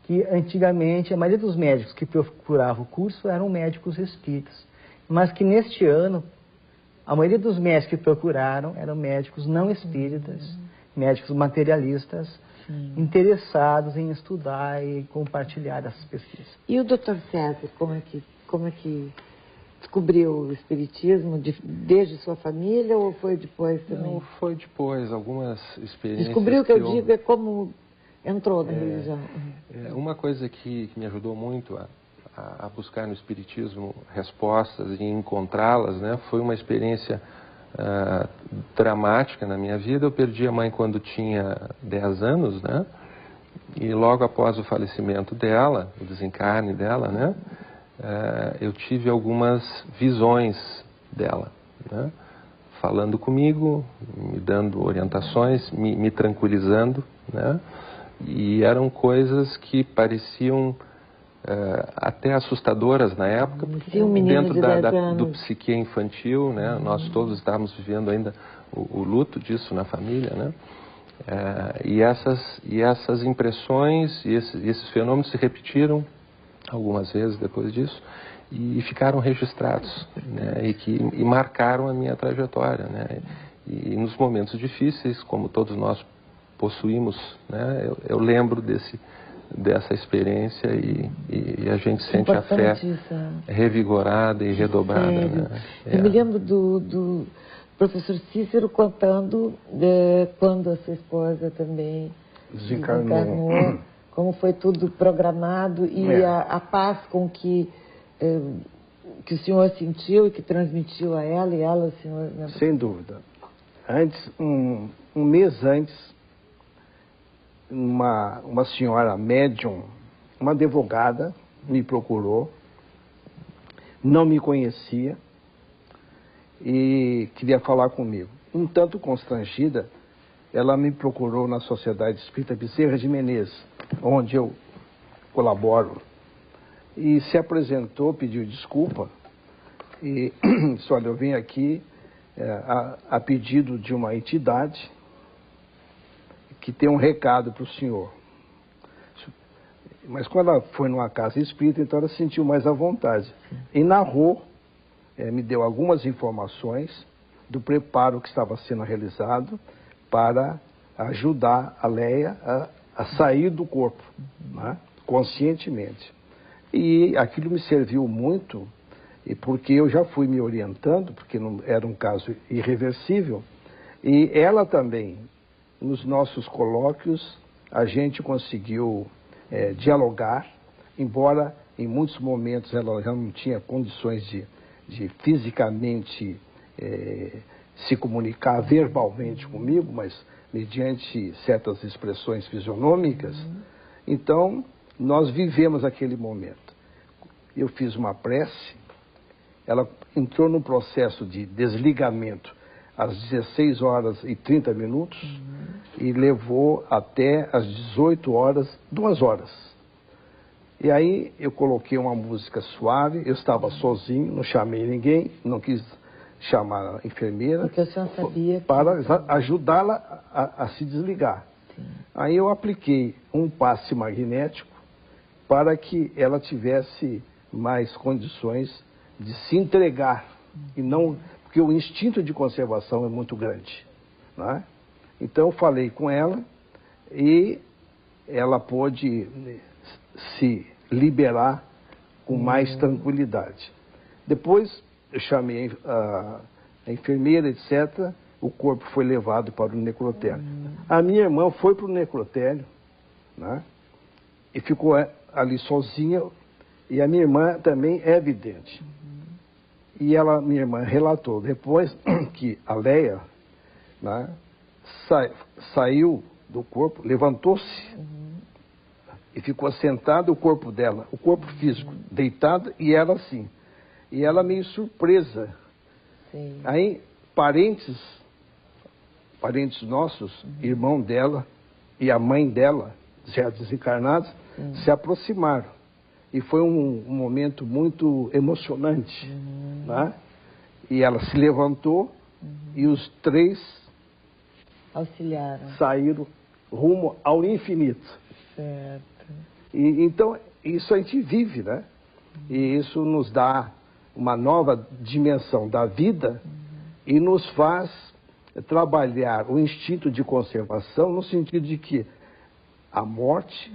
que antigamente a maioria dos médicos que procuravam o curso eram médicos espíritas, mas que neste ano a maioria dos médicos que procuraram eram médicos não espíritas, médicos materialistas, interessados em estudar e compartilhar essas pesquisas. E o Dr. César, como é que descobriu o espiritismo? Desde sua família ou foi depois também? Não, foi depois, algumas experiências. Descobriu, que eu digo, é como entrou na religião. Uma coisa que me ajudou muito a buscar no espiritismo respostas e encontrá-las, né, foi uma experiência dramática na minha vida. Eu perdi a mãe quando tinha 10 anos, né? E logo após o falecimento dela, o desencarne dela, né? Eu tive algumas visões dela, né? Falando comigo, me dando orientações, me tranquilizando, né? E eram coisas que pareciam até assustadoras na época, Sim, um menino dentro de 10 anos. do psique infantil, né? Nós todos estávamos vivendo ainda o luto disso na família, né? E essas impressões e esses fenômenos se repetiram algumas vezes depois disso e ficaram registrados, né? E marcaram a minha trajetória, né? E nos momentos difíceis, como todos nós possuímos, né? Eu lembro dessa experiência e a gente sente a fé revigorada e redobrada. Né? Eu me lembro do professor Cícero contando quando a sua esposa também desencarnou, como foi tudo programado e a paz com que o senhor sentiu e que transmitiu a ela e ela, o senhor... Sem dúvida. Antes, um mês antes, uma senhora médium, uma advogada, me procurou, não me conhecia e queria falar comigo. um tanto constrangida, ela me procurou na Sociedade Espírita Bezerra de Menezes, onde eu colaboro, e se apresentou, pediu desculpa, e disse, olha, eu vim aqui a pedido de uma entidade que tem um recado para o senhor. Mas quando ela foi numa casa espírita, então ela se sentiu mais à vontade. E narrou, me deu algumas informações do preparo que estava sendo realizado para ajudar a Leia a sair do corpo, né, conscientemente. E aquilo me serviu muito, porque eu já fui me orientando, porque não, era um caso irreversível, e ela também, nos nossos colóquios, a gente conseguiu dialogar, embora em muitos momentos ela já não tinha condições de fisicamente se comunicar verbalmente comigo, mas mediante certas expressões fisionômicas. Então, nós vivemos aquele momento. Eu fiz uma prece, ela entrou num processo de desligamento às 16 horas e 30 minutos e levou até às 18 horas, 2 horas. E aí eu coloquei uma música suave, eu estava sozinho, não chamei ninguém, não quis chamar a enfermeira. Porque o senhor sabia que... Para ajudá-la a se desligar. Sim. Aí eu apliquei um passe magnético para que ela tivesse mais condições de se entregar, e não, porque o instinto de conservação é muito grande, né? Então eu falei com ela e ela pôde se liberar com mais tranquilidade. Depois eu chamei a enfermeira, etc. O corpo foi levado para o necrotério. A minha irmã foi para o necrotério, né, e ficou ali sozinha, e a minha irmã também é vidente. E minha irmã relatou depois que a Leia, né, saiu do corpo, levantou-se e ficou sentada, o corpo dela, o corpo físico, deitado, e ela assim. E ela meio surpresa. Sim. Aí, parentes nossos, irmão dela e a mãe dela, já desencarnados, se aproximaram. E foi um momento muito emocionante, né? E ela se levantou e os 3 auxiliaram, saíram rumo ao infinito. Certo. E, então, isso a gente vive, né? E isso nos dá uma nova dimensão da vida e nos faz trabalhar o instinto de conservação no sentido de que a morte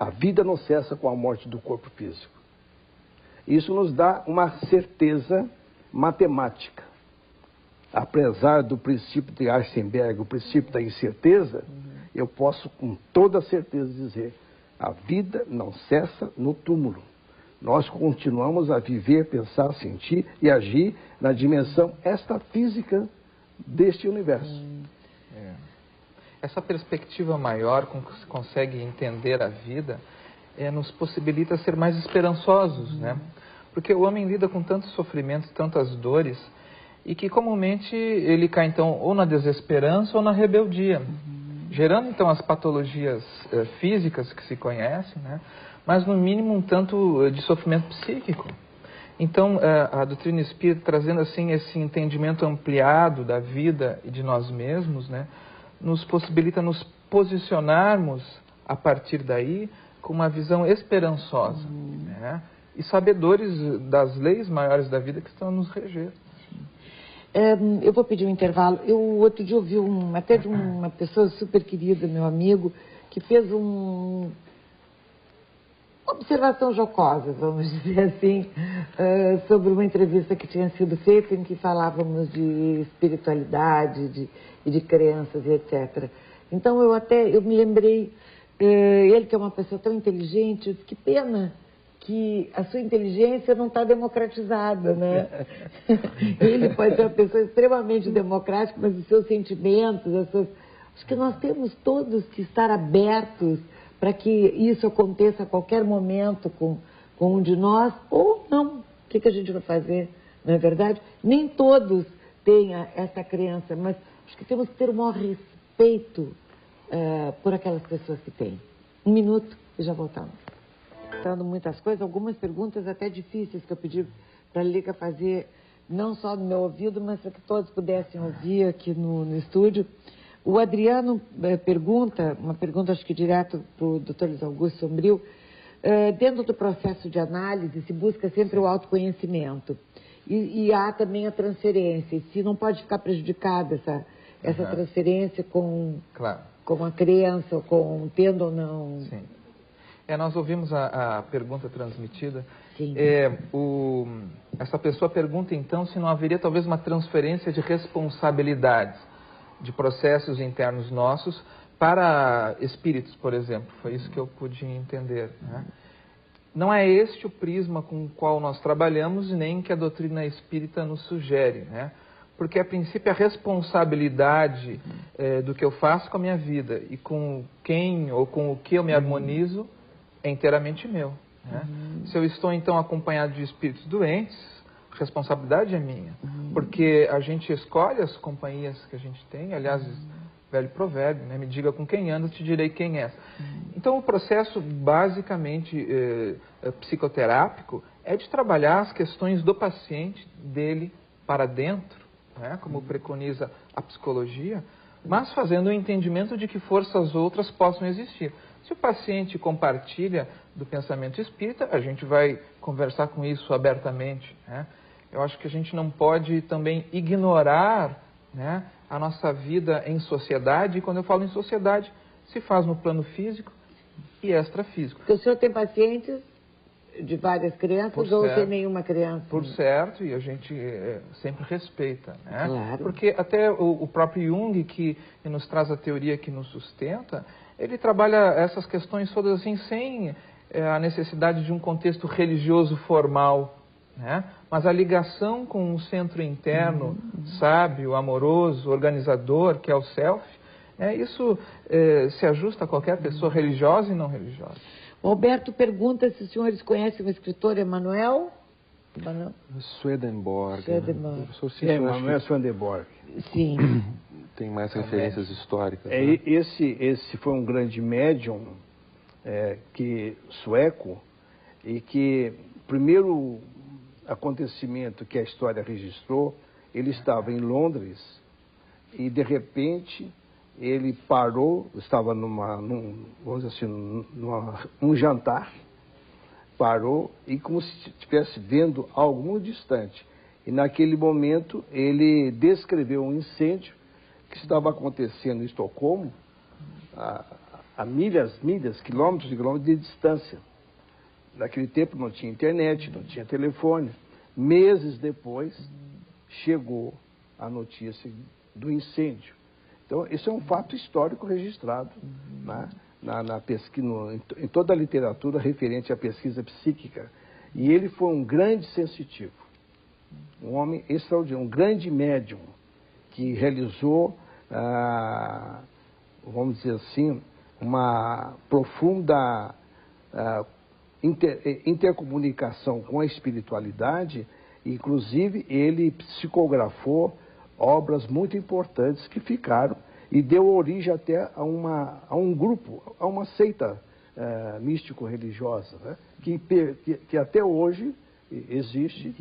a vida não cessa com a morte do corpo físico. Isso nos dá uma certeza matemática. Apesar do princípio de Heisenberg, o princípio da incerteza, eu posso com toda certeza dizer: a vida não cessa no túmulo. Nós continuamos a viver, pensar, sentir e agir na dimensão extrafísica deste universo. Essa perspectiva maior com que se consegue entender a vida nos possibilita ser mais esperançosos, né? Porque o homem lida com tantos sofrimentos, tantas dores, e que comumente ele cai então ou na desesperança ou na rebeldia, gerando então as patologias físicas que se conhecem, né? Mas no mínimo um tanto de sofrimento psíquico. Então a doutrina espírita, trazendo assim esse entendimento ampliado da vida e de nós mesmos, né, nos possibilita nos posicionarmos a partir daí com uma visão esperançosa, né, e sabedores das leis maiores da vida que estão a nos reger. Eu vou pedir um intervalo. Eu outro dia ouvi até de uma pessoa super querida, meu amigo, que fez uma observação jocosa, vamos dizer assim, sobre uma entrevista que tinha sido feita em que falávamos de espiritualidade e de crenças e etc. Então eu me lembrei, ele que é uma pessoa tão inteligente, eu disse, que pena que a sua inteligência não está democratizada, né? Ele pode ser uma pessoa extremamente democrática, mas os seus sentimentos, acho que nós temos todos que estar abertos para que isso aconteça a qualquer momento com um de nós, ou não. O que a gente vai fazer, não é verdade? Nem todos tenha essa crença, mas acho que temos que ter o maior respeito por aquelas pessoas que têm. 1 minuto e já voltamos. Falando muitas coisas, algumas perguntas até difíceis que eu pedi para a Líca fazer, não só no meu ouvido, mas para que todos pudessem ouvir aqui no estúdio. O Adriano pergunta, uma pergunta acho que direto para o Dr. Luiz Augusto Sombrio, dentro do processo de análise se busca sempre o autoconhecimento e há também a transferência, e se não pode ficar prejudicada essa transferência com a crença, tendo ou não... Sim. Nós ouvimos a pergunta transmitida. Sim. Essa pessoa pergunta, então, se não haveria talvez uma transferência de responsabilidades de processos internos nossos para espíritos, por exemplo. Foi isso que eu pude entender, né? Não é este o prisma com o qual nós trabalhamos, nem que a doutrina espírita nos sugere, né? Porque, a princípio, a responsabilidade do que eu faço com a minha vida e com quem ou com o que eu me harmonizo é inteiramente meu, né? Se eu estou, então, acompanhado de espíritos doentes, a responsabilidade é minha. Porque a gente escolhe as companhias que a gente tem, aliás, velho provérbio, né? Me diga com quem andas, te direi quem és. Então, o processo, basicamente, psicoterápico, é de trabalhar as questões do paciente, dele para dentro, né? Como preconiza a psicologia, mas fazendo o entendimento de que forças outras possam existir. Se o paciente compartilha do pensamento espírita, a gente vai conversar com isso abertamente, né? Eu acho que a gente não pode também ignorar, né, a nossa vida em sociedade, e quando eu falo em sociedade, se faz no plano físico e extrafísico. Porque o senhor tem pacientes de várias crianças ou sem nenhuma criança? Por certo, e a gente sempre respeita, né? Claro. Porque até o próprio Jung, que nos traz a teoria que nos sustenta, ele trabalha essas questões todas assim, sem a necessidade de um contexto religioso formal, né? Mas a ligação com um centro interno, sábio, amoroso, organizador, que é o self, isso se ajusta a qualquer pessoa religiosa e não religiosa. O Alberto pergunta se os senhores conhecem o escritor Emanuel Swedenborg. Emanuel Swedenborg. Sim. Tem mais referências históricas. Né? Esse foi um grande médium sueco, e que primeiro acontecimento que a história registrou, ele estava em Londres e de repente ele parou, estava vamos dizer assim, num jantar, parou e como se estivesse vendo algo muito distante. E naquele momento ele descreveu um incêndio que estava acontecendo em Estocolmo, a milhas, quilômetros e quilômetros de distância. Naquele tempo não tinha internet, não tinha telefone. Meses depois, chegou a notícia do incêndio. Então, isso é um fato histórico registrado, né, na pesquisa, em toda a literatura referente à pesquisa psíquica. E ele foi um grande sensitivo, um homem extraordinário, um grande médium, que realizou, vamos dizer assim, uma profunda intercomunicação com a espiritualidade. Inclusive ele psicografou obras muito importantes que ficaram e deu origem até a um grupo, a uma seita místico-religiosa, né? que até hoje existe.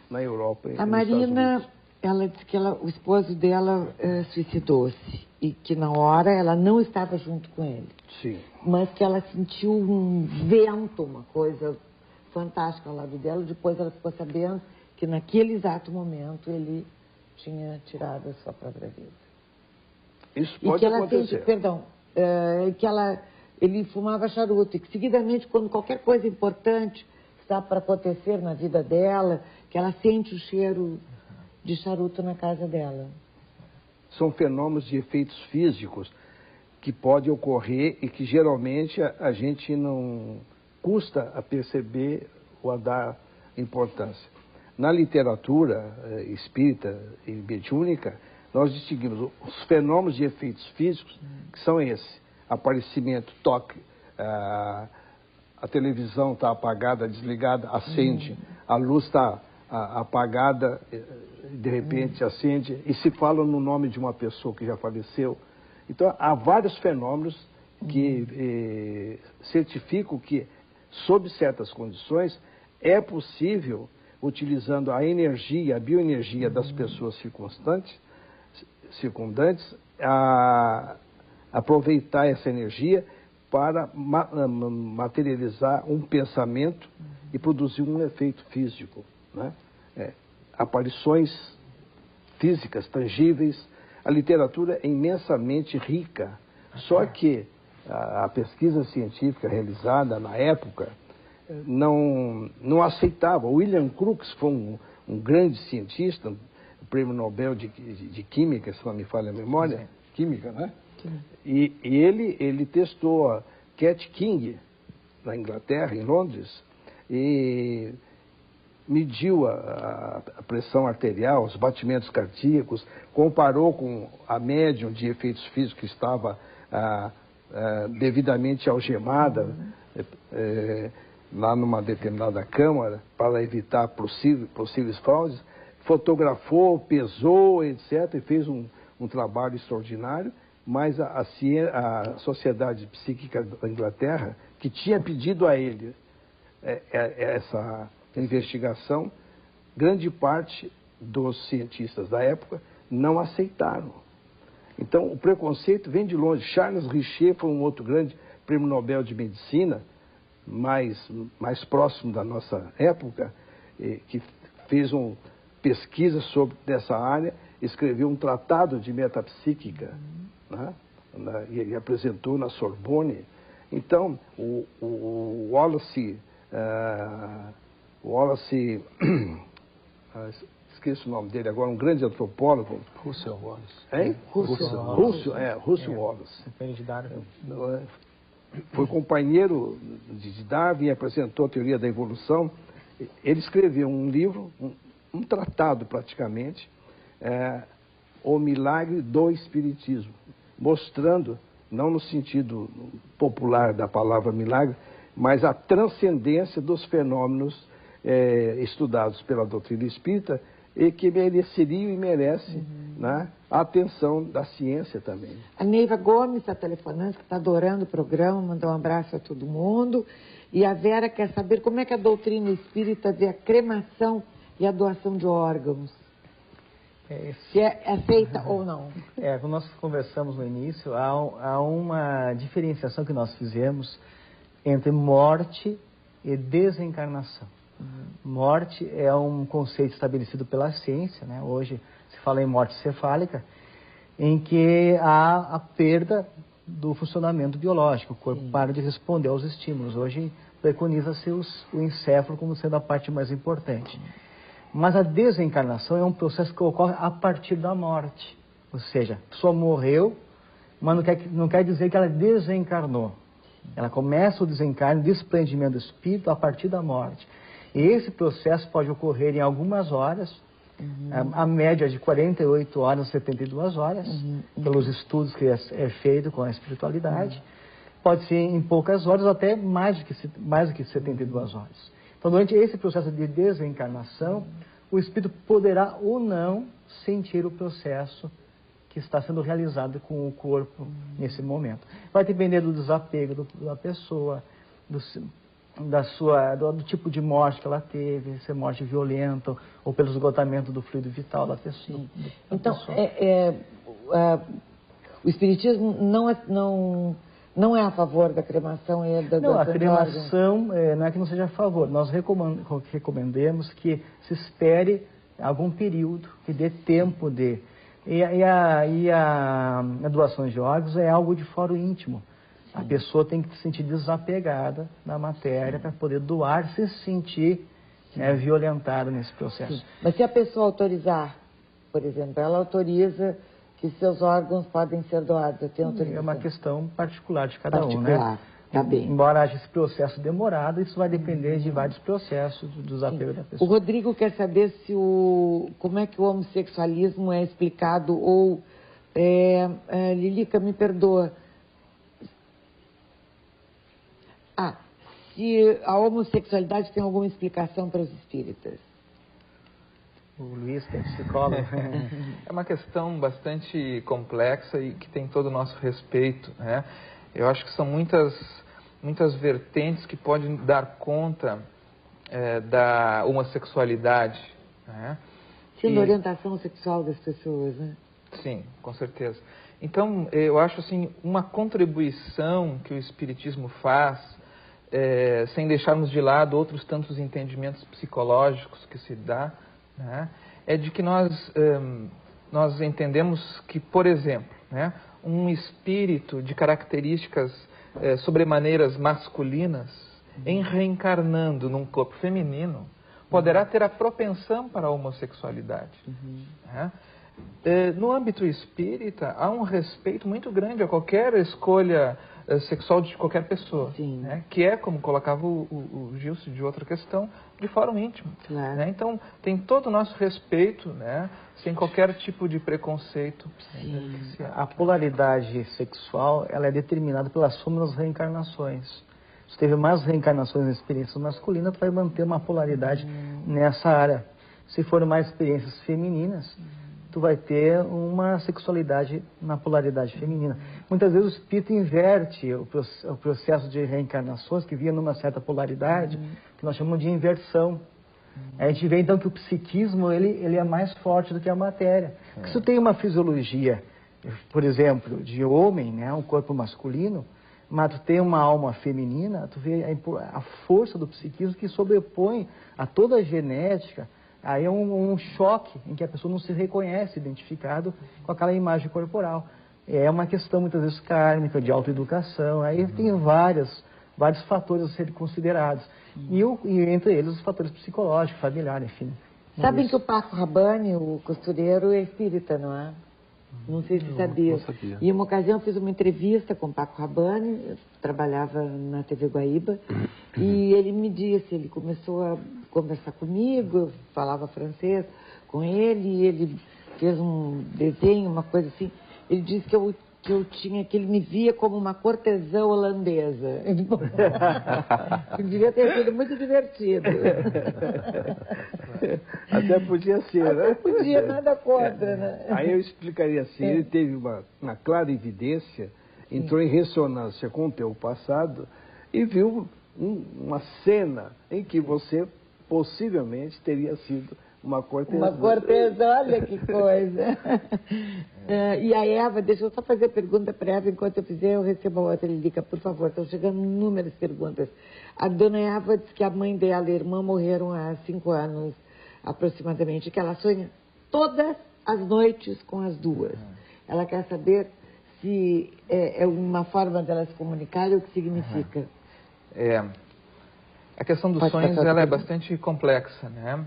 Na Europa. A Marina, ela disse que o esposo dela suicidou-se e que na hora ela não estava junto com ele. Sim. Mas que ela sentiu um vento, uma coisa fantástica ao lado dela. Depois ela ficou sabendo que naquele exato momento ele tinha tirado a sua própria vida. Isso pode acontecer. Ele fumava charuto e que seguidamente, quando qualquer coisa importante está para acontecer na vida dela, que ela sente o cheiro de charuto na casa dela. São fenômenos de efeitos físicos que podem ocorrer e que geralmente a gente não custa a perceber ou a dar importância. Na literatura espírita e mediúnica, nós distinguimos os fenômenos de efeitos físicos, que são esses: aparecimento, toque, a televisão está apagada, desligada, acende, a luz está apagada, de repente acende e se fala no nome de uma pessoa que já faleceu. Então, há vários fenômenos que certificam que, sob certas condições, é possível, utilizando a energia, a bioenergia das pessoas circundantes, aproveitar essa energia para materializar um pensamento e produzir um efeito físico, né? Aparições físicas, tangíveis. A literatura é imensamente rica, só que a pesquisa científica realizada na época não aceitava. William Crookes foi um grande cientista, prêmio Nobel de Química, se não me falha a memória, Química, né? E ele testou a Cat King, na Inglaterra, em Londres, e mediu a pressão arterial, os batimentos cardíacos, comparou com a médium de efeitos físicos que estava devidamente algemada lá numa determinada câmara para evitar possíveis fraudes, fotografou, pesou, etc., e fez um trabalho extraordinário, mas a Sociedade Psíquica da Inglaterra, que tinha pedido a ele essa investigação, grande parte dos cientistas da época não aceitaram. Então, o preconceito vem de longe. Charles Richer foi um outro grande prêmio Nobel de Medicina, mais próximo da nossa época, que fez uma pesquisa sobre dessa área, escreveu um tratado de metapsíquica, né? E apresentou na Sorbonne. Então, o Wallace, esqueço o nome dele agora, um grande antropólogo. Russell Wallace. Hein? Russell Wallace. Depende de Darwin. Foi companheiro de Darwin e apresentou a teoria da evolução. Ele escreveu um livro, um tratado praticamente, O Milagre do Espiritismo, mostrando, não no sentido popular da palavra milagre, mas a transcendência dos fenômenos estudados pela doutrina espírita e que mereceriam e merece, né, a atenção da ciência também. A Neiva Gomes está telefonando, que está adorando o programa, mandou um abraço a todo mundo. E a Vera quer saber como é que a doutrina espírita vê a cremação e a doação de órgãos. Se é aceita ou não. Como nós conversamos no início, há uma diferenciação que nós fizemos entre morte e desencarnação. Morte é um conceito estabelecido pela ciência, né? Hoje se fala em morte cefálica, em que há a perda do funcionamento biológico, o corpo para de responder aos estímulos. Hoje preconiza-se o encéfalo como sendo a parte mais importante. Mas a desencarnação é um processo que ocorre a partir da morte. Ou seja, a pessoa morreu, mas não quer dizer que ela desencarnou. Ela começa o desencarne, o desprendimento do espírito a partir da morte. E esse processo pode ocorrer em algumas horas, a média de 48 horas, 72 horas, pelos estudos que é feito com a espiritualidade. Pode ser em poucas horas ou até mais do que 72 horas. Então, durante esse processo de desencarnação, o espírito poderá ou não sentir o processo que está sendo realizado com o corpo nesse momento. Vai depender do desapego da pessoa, do tipo de morte que ela teve, se é morte violenta ou pelo esgotamento do fluido vital da pessoa. Então, o espiritismo não é a favor da cremação e da Não, a cremação não é que não seja a favor. Nós recomendamos que se espere algum período, que dê tempo de... E a doação de órgãos é algo de fora íntimo. A pessoa tem que se sentir desapegada da matéria para poder doar, se sentir violentada nesse processo. Sim. Mas se a pessoa autorizar, por exemplo, ela autoriza que seus órgãos podem ser doados, eu tenho autorização. É uma questão particular de cada um, né? Tá bem. Embora haja esse processo demorado, isso vai depender de vários processos do desapego da pessoa. O Rodrigo quer saber como é que o homossexualismo é explicado, ou, Lilica, me perdoa, se a homossexualidade tem alguma explicação para os espíritas. O Luiz, que é psicólogo. É uma questão bastante complexa e que tem todo o nosso respeito, né? Eu acho que são muitas vertentes que podem dar conta da homossexualidade, né? Sim, na orientação sexual das pessoas, né? Sim, com certeza. Então, eu acho assim, uma contribuição que o Espiritismo faz, sem deixarmos de lado outros tantos entendimentos psicológicos que se dá, né, é de que nós entendemos que, por exemplo, né, um espírito de características sobremaneiras masculinas, em reencarnando num corpo feminino, poderá ter a propensão para a homossexualidade. Né? No âmbito espírita, há um respeito muito grande a qualquer escolha sexual de qualquer pessoa, né? Que é, como colocava o Gilson de outra questão, de fórum íntimo. Claro. Né? Então, tem todo o nosso respeito, né? Sem qualquer tipo de preconceito. A polaridade sexual, ela é determinada pela soma das reencarnações. Se teve mais reencarnações na experiência masculina, tu vai manter uma polaridade nessa área. Se for mais experiências femininas, tu vai ter uma sexualidade na polaridade feminina. Muitas vezes o espírito inverte o processo de reencarnações, que vinha numa certa polaridade, que nós chamamos de inversão. A gente vê então que o psiquismo ele é mais forte do que a matéria. Porque se tu tem uma fisiologia, por exemplo, de homem, né, um corpo masculino, mas tu tem uma alma feminina, tu vê a força do psiquismo que sobrepõe a toda a genética. Aí é um choque em que a pessoa não se reconhece identificado com aquela imagem corporal. É uma questão muitas vezes kármica, de autoeducação. Aí tem vários fatores a serem considerados. E entre eles os fatores psicológicos, familiares, enfim. Sabem que o Paco Rabanne, o costureiro, é espírita, não é? Não sei se sabia. Não sabia. E uma ocasião eu fiz uma entrevista com o Paco Rabanne, eu trabalhava na TV Guaíba, e ele me disse, ele começou a conversar comigo, eu falava francês com ele, e ele fez um desenho, uma coisa assim. Ele disse que ele me via como uma cortesã holandesa. Devia ter sido muito divertido. Até podia ser, né? Podia, nada contra, né? Aí eu explicaria assim, ele teve uma clara evidência, entrou em ressonância com o teu passado e viu uma cena em que você possivelmente teria sido uma cortesã. Uma cortesã, olha que coisa. E a Eva, deixa eu só fazer a pergunta para a Eva, enquanto eu fizer, eu recebo a outra. Ele diga, por favor, estão chegando inúmeras perguntas. A dona Eva diz que a mãe dela e a irmã morreram há 5 anos, aproximadamente, que ela sonha todas as noites com as duas. Ela quer saber se é uma forma dela se comunicar e o que significa. A questão dos sonhos ela é bastante complexa, né?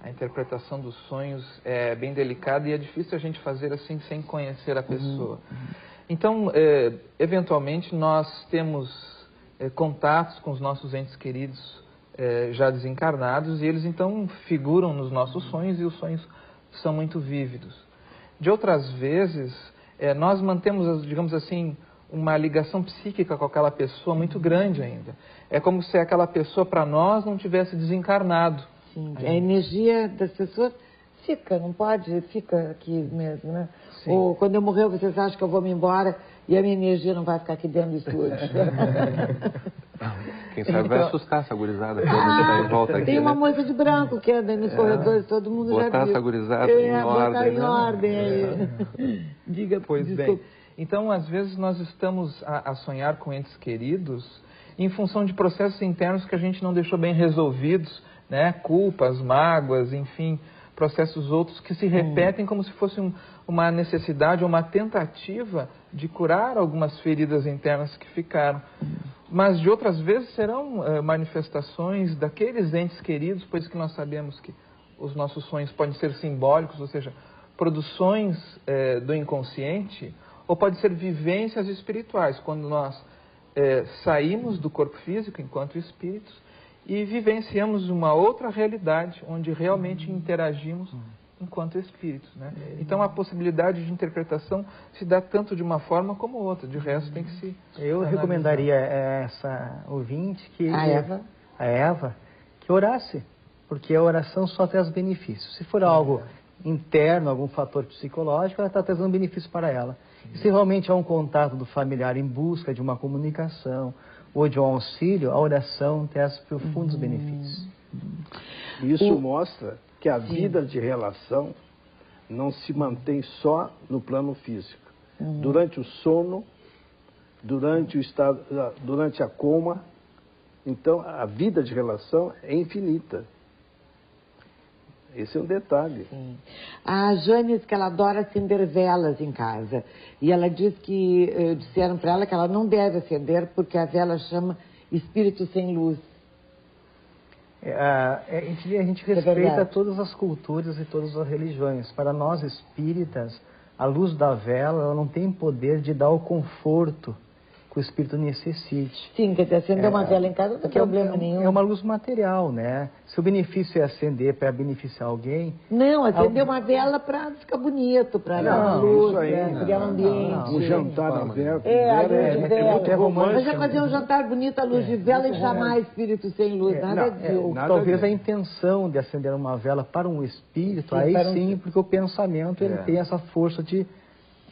A interpretação dos sonhos é bem delicada e é difícil a gente fazer assim sem conhecer a pessoa. Então, eventualmente, nós temos contatos com os nossos entes queridos já desencarnados e eles então figuram nos nossos sonhos e os sonhos são muito vívidos. De outras vezes, nós mantemos, digamos assim, uma ligação psíquica com aquela pessoa muito grande ainda. É como se aquela pessoa para nós não tivesse desencarnado. Sim, a energia das pessoas fica aqui mesmo, né? Sim. Ou quando eu morrer, vocês acham que eu vou me embora e a minha energia não vai ficar aqui dentro do estúdio. Quem sabe vai assustar essa gurizada toda que está em volta aqui. Tem uma né? moça de branco que anda nos corredores, todo mundo já viu. Botar essa gurizada em ordem. Botar em ordem aí. Diga, pois desculpa. bem. Então, às vezes, nós estamos a sonhar com entes queridos em função de processos internos que a gente não deixou bem resolvidos, né? Culpas, mágoas, enfim, processos outros que se repetem como se fosse uma necessidade ou uma tentativa de curar algumas feridas internas que ficaram. Mas de outras vezes serão manifestações daqueles entes queridos, pois que nós sabemos que os nossos sonhos podem ser simbólicos, ou seja, produções do inconsciente, ou pode ser vivências espirituais, quando nós saímos do corpo físico enquanto espíritos e vivenciamos uma outra realidade, onde realmente interagimos enquanto espíritos, né? Então a possibilidade de interpretação se dá tanto de uma forma como outra, de resto tem que se Eu recomendaria essa ouvinte que a Eva que orasse porque a oração só traz benefícios. Se for algo interno, algum fator psicológico, ela está trazendo benefício para ela. E se realmente há um contato do familiar em busca de uma comunicação ou de um auxílio, a oração traz profundos benefícios. Isso mostra que a vida de relação não se mantém só no plano físico. Durante o sono, durante a coma, então a vida de relação é infinita. Esse é um detalhe. Sim. A Jane diz que ela adora acender velas em casa. E ela diz que disseram para ela que ela não deve acender porque a vela chama espírito sem luz. A gente respeita todas as culturas e todas as religiões. Para nós espíritas, a luz da vela ela não tem poder de dar o conforto que o espírito necessite. Sim, quer dizer, acender uma vela em casa não tem problema nenhum. É uma luz material, né? Se o benefício é acender para beneficiar alguém... Não, acender uma vela para ficar bonito, para dar uma luz, para criar um ambiente. Um jantar na vela. A luz de vela. É romântico. Mas é fazer um jantar bonito à luz de vela e chamar espírito sem luz, nada disso. Talvez a intenção de acender uma vela para um espírito, aí sim, porque o pensamento ele tem essa força de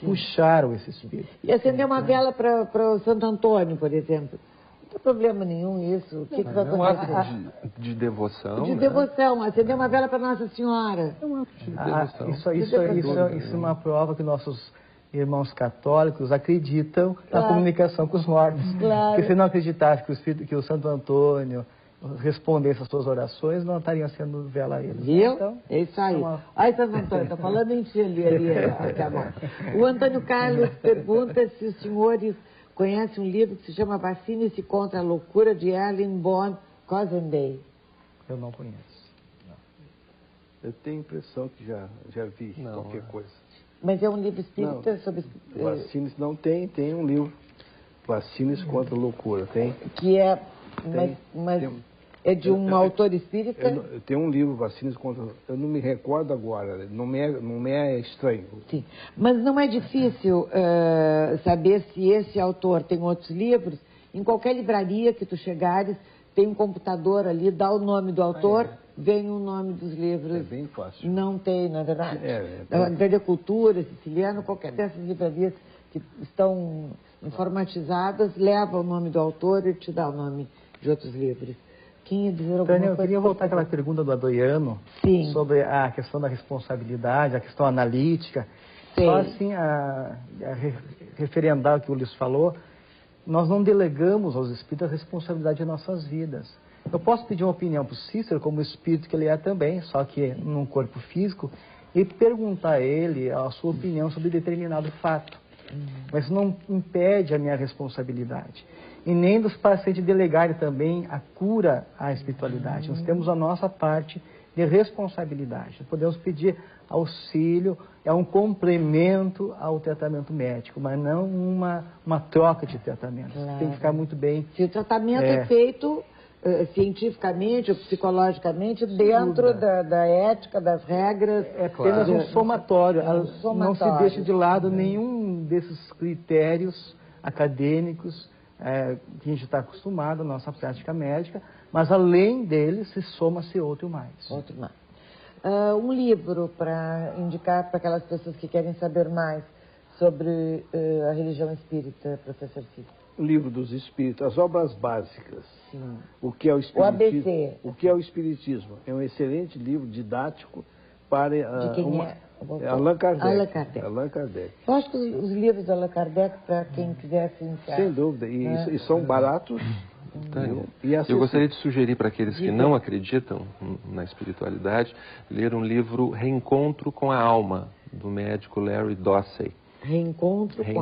puxar esse espírito. E acender uma vela para o Santo Antônio, por exemplo. Não tem problema nenhum isso. O que vai É um acontecer? ato de devoção. De devoção. Acender uma vela para Nossa Senhora. É um ato de devoção. Isso é uma prova que nossos irmãos católicos acreditam na comunicação com os mortos. Claro. Porque se não acreditasse que o Santo Antônio respondesse às suas orações, não estariam sendo vela a eles. Viu? Então, É isso aí. Ai, Santo Antônio, está falando em ti ali. Tá bom. O Antônio Carlos pergunta se os senhores conhecem um livro que se chama Vacine-se contra a Loucura, de Ellen Boone Cosendale. eu não conheço. Eu tenho a impressão que já vi qualquer coisa. Mas é um livro espírita sobre... Vacines não tem um livro. Vacines contra a loucura, tem? Que é... Mas é de um autor espírita? Tem um livro, Vacinas contra... Eu não me recordo agora, não me é estranho. Sim, mas não é difícil saber se esse autor tem outros livros. Em qualquer livraria que tu chegares, tem um computador ali, dá o nome do autor, vem o nome dos livros. É bem fácil. Não tem, na verdade. A Livraria Cultura, Siciliano, qualquer dessas livrarias que estão informatizadas, leva o nome do autor e te dá o nome de outros livros. Quem ia dizer alguma Tânia, coisa? eu queria voltar àquela pergunta do Adoiano sobre a questão da responsabilidade, a questão analítica. Sim. Só assim, referendar o que o Ulisses falou, nós não delegamos aos espíritos a responsabilidade de nossas vidas. Eu posso pedir uma opinião para o Cícero, como espírito que ele é também, só que num corpo físico, e perguntar a ele a sua opinião sobre determinado fato. Mas não impede a minha responsabilidade. E nem dos pacientes delegarem também a cura à espiritualidade. Nós temos a nossa parte de responsabilidade. Podemos pedir auxílio, é um complemento ao tratamento médico, mas não uma troca de tratamento. Tem que ficar muito bem. Se o tratamento é feito cientificamente ou psicologicamente dentro da ética, das regras. É apenas um somatório. Não se deixa de lado nenhum desses critérios acadêmicos que a gente está acostumado na nossa prática médica, mas além deles se soma-se outro mais. Outro mais. Um livro para indicar para aquelas pessoas que querem saber mais sobre a religião espírita, professor Cícero. O livro dos espíritos, as obras básicas. Sim. O que é o espiritismo? O ABC. O que é o espiritismo? É um excelente livro didático para de quem Allan Kardec. Allan Kardec. Eu acho que os livros do Allan Kardec, para quem quiser se iniciar. Sem dúvida. E são baratos. Eu gostaria de sugerir para aqueles que não acreditam na espiritualidade, ler um livro Reencontro com a Alma, do médico Larry Dossey. Reencontro com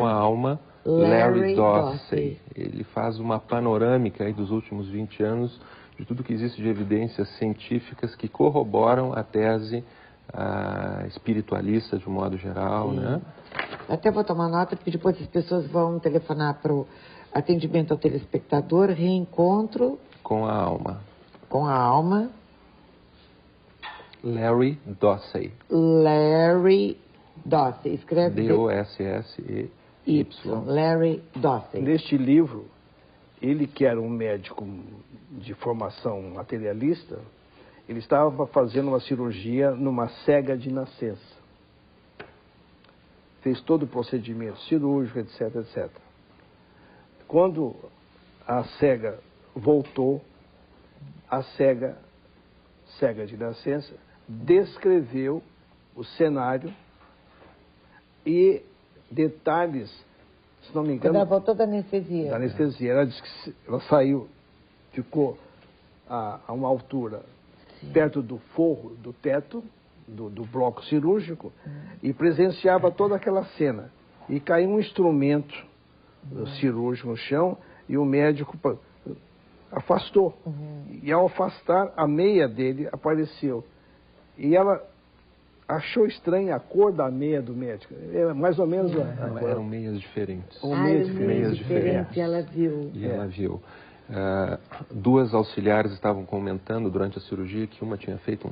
a Alma. Larry Dossey. Ele faz uma panorâmica aí dos últimos 20 anos de tudo que existe de evidências científicas que corroboram a tese espiritualista de um modo geral, né? Até vou tomar nota, porque depois as pessoas vão telefonar para o atendimento ao telespectador. Reencontro com a Alma. Com a Alma. Larry Dossey. Larry Dossey. Escreve D-O-S-S-E-Y. Larry Dossey. Neste livro, ele que era um médico de formação materialista, Ele estava fazendo uma cirurgia numa cega de nascença. Fez todo o procedimento cirúrgico, etc, etc. Quando a cega voltou, a cega de nascença, descreveu o cenário e detalhes, se não me engano... Ela voltou da anestesia. Da anestesia. Ela disse que ela saiu, ficou a uma altura perto do forro, do teto, do bloco cirúrgico, e presenciava toda aquela cena. E caiu um instrumento cirúrgico no chão e o médico afastou. E ao afastar, a meia dele apareceu. E ela achou estranha a cor da meia do médico. É mais ou menos a cor. Eram meias diferentes. Meias diferentes. E ela viu. E ela viu. Duas auxiliares estavam comentando durante a cirurgia que uma tinha feito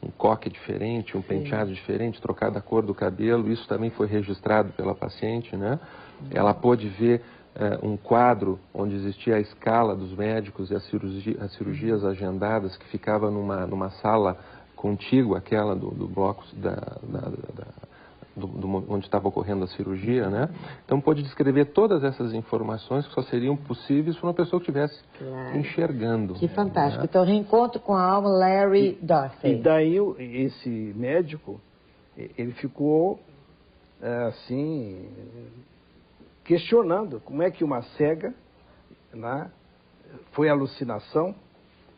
um coque diferente, um penteado diferente, trocado a cor do cabelo. Isso também foi registrado pela paciente, né? Ela pôde ver um quadro onde existia a escala dos médicos e as cirurgias agendadas, que ficava numa sala contígua àquela do bloco onde estava ocorrendo a cirurgia, né? Então pôde descrever todas essas informações que só seriam possíveis para uma pessoa que estivesse enxergando. Que fantástico. Né? Então, reencontro com a alma Larry Dossey. E daí esse médico, ele ficou assim, questionando como é que uma cega, né, foi alucinação.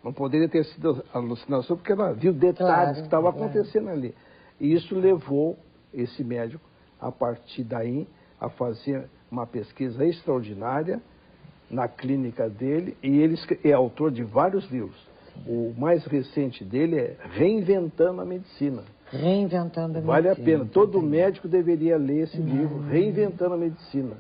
Não poderia ter sido alucinação porque ela viu detalhes que estavam acontecendo ali. E isso levou esse médico, a partir daí, a fazer uma pesquisa extraordinária na clínica dele, e ele é autor de vários livros. O mais recente dele é Reinventando a Medicina. Reinventando a Medicina. Vale a pena. Todo médico deveria ler esse livro, Reinventando a Medicina.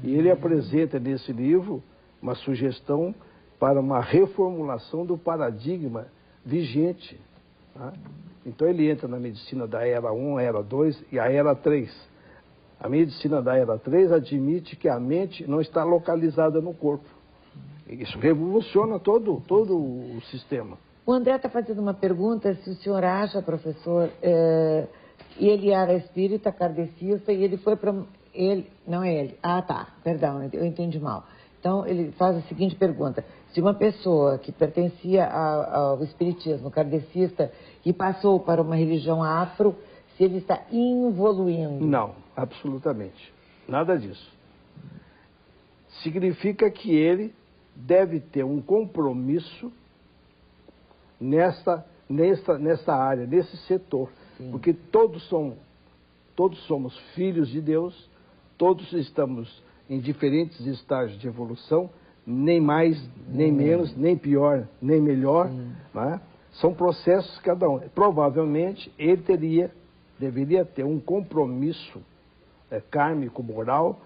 E ele apresenta nesse livro uma sugestão para uma reformulação do paradigma vigente. Tá? Então ele entra na medicina da era 1, a era 2 e a era 3. A medicina da era 3 admite que a mente não está localizada no corpo. Isso revoluciona todo o sistema. O André está fazendo uma pergunta, se o senhor acha, professor, ele era espírita, kardecista, e ele foi para... Não é ele. Ah, tá, perdão, eu entendi mal. Então, ele faz a seguinte pergunta. Se uma pessoa que pertencia ao espiritismo kardecista e passou para uma religião afro, se ele está involuindo? Não, absolutamente. Nada disso. Significa que ele deve ter um compromisso nessa área, nesse setor. Sim. Porque todos somos filhos de Deus, todos estamos em diferentes estágios de evolução, nem mais, nem menos, nem pior, nem melhor. Né? São processos cada um. Provavelmente ele deveria ter um compromisso kármico, moral,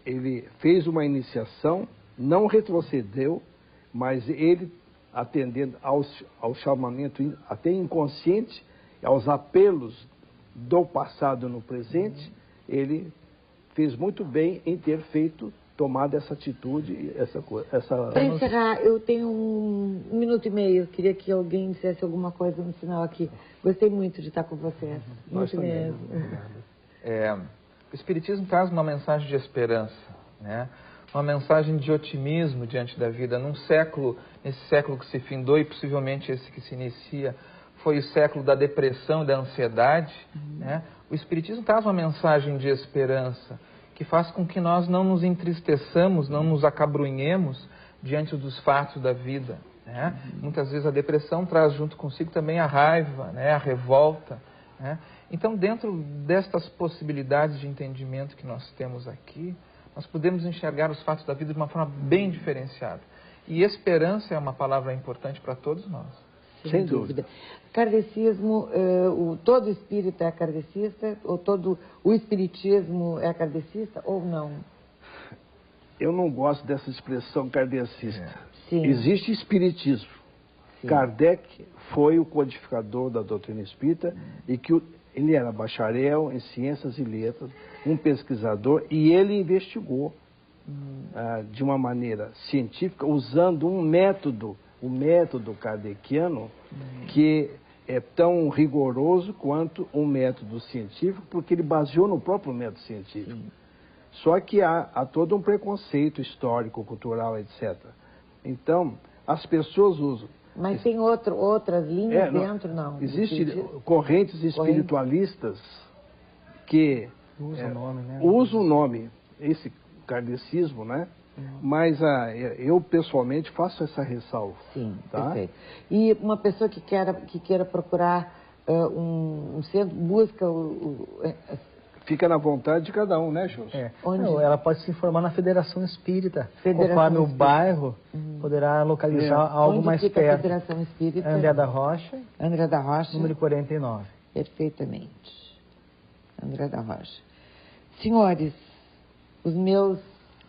ele fez uma iniciação, não retrocedeu, mas ele, atendendo ao chamamento até inconsciente, aos apelos do passado no presente, ele fez muito bem em ter tomado essa atitude, Para encerrar, eu tenho um minuto e meio. Queria que alguém dissesse alguma coisa no final aqui. Gostei muito de estar com vocês. Muito mesmo. O Espiritismo traz uma mensagem de esperança, né? Uma mensagem de otimismo diante da vida. Nesse século que se findou e possivelmente esse que se inicia, foi o século da depressão e da ansiedade, né? O Espiritismo traz uma mensagem de esperança que faz com que nós não nos entristeçamos, não nos acabrunhemos diante dos fatos da vida, né? Muitas vezes a depressão traz junto consigo também a raiva, né? A revolta, né? Então, dentro destas possibilidades de entendimento que nós temos aqui, nós podemos enxergar os fatos da vida de uma forma bem diferenciada. E esperança é uma palavra importante para todos nós. Sem dúvida. Kardecismo, todo espírita é kardecista? Ou todo o espiritismo é kardecista ou não? Eu não gosto dessa expressão kardecista. Sim. Existe espiritismo. Sim. Kardec foi o codificador da doutrina espírita e que ele era bacharel em ciências e letras, um pesquisador, e ele investigou de uma maneira científica, usando um método o método kardeciano, que é tão rigoroso quanto um método científico, porque ele baseou no próprio método científico. Só que há todo um preconceito histórico, cultural, etc. Então, as pessoas usam. Mas tem outras linhas dentro, não? Existem correntes espiritualistas que usam o nome, esse kardecismo, né? Mas eu, pessoalmente, faço essa ressalva. Sim, tá? Perfeito. E uma pessoa que queira procurar um centro, busca Fica na vontade de cada um, né, Júlio? Ela pode se informar na Federação Espírita. Conforme o bairro, poderá localizar algo Onde mais fica perto. A Federação Espírita? André da Rocha. André da Rocha. Número 49. Perfeitamente. André da Rocha. Senhores, os meus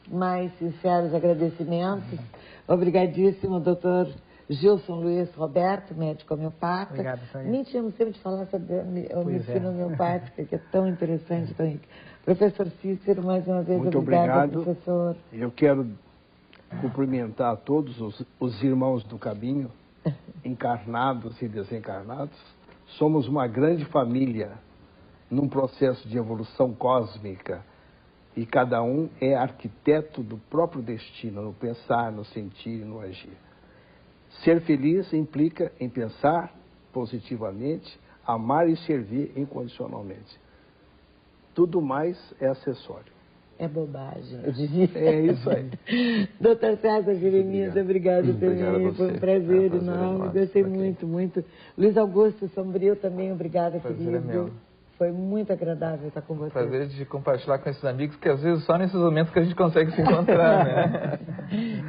mais sinceros agradecimentos. Obrigadíssimo, doutor Gilson Luiz Roberto, médico homeopata. Obrigado, Tânia. Nem tínhamos tempo de falar sobre a medicina homeopática, que é tão interessante. Professor Cícero, mais uma vez, muito obrigado, obrigado, professor. Eu quero cumprimentar todos os irmãos do caminho, encarnados e desencarnados. Somos uma grande família num processo de evolução cósmica e cada um é arquiteto do próprio destino, no pensar, no sentir e no agir. Ser feliz implica em pensar positivamente, amar e servir incondicionalmente. Tudo mais é acessório. É bobagem, eu diria. É isso aí. Doutor César Jeremias, obrigado também. Foi um prazer enorme. Gostei muito. Luiz Augusto Sombrio também, obrigada, querido. É meu. Foi muito agradável estar com você. Prazer de compartilhar com esses amigos, que às vezes só nesses momentos que a gente consegue se encontrar, né?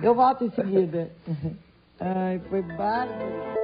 Eu volto em seguida. Ai, foi bárbaro.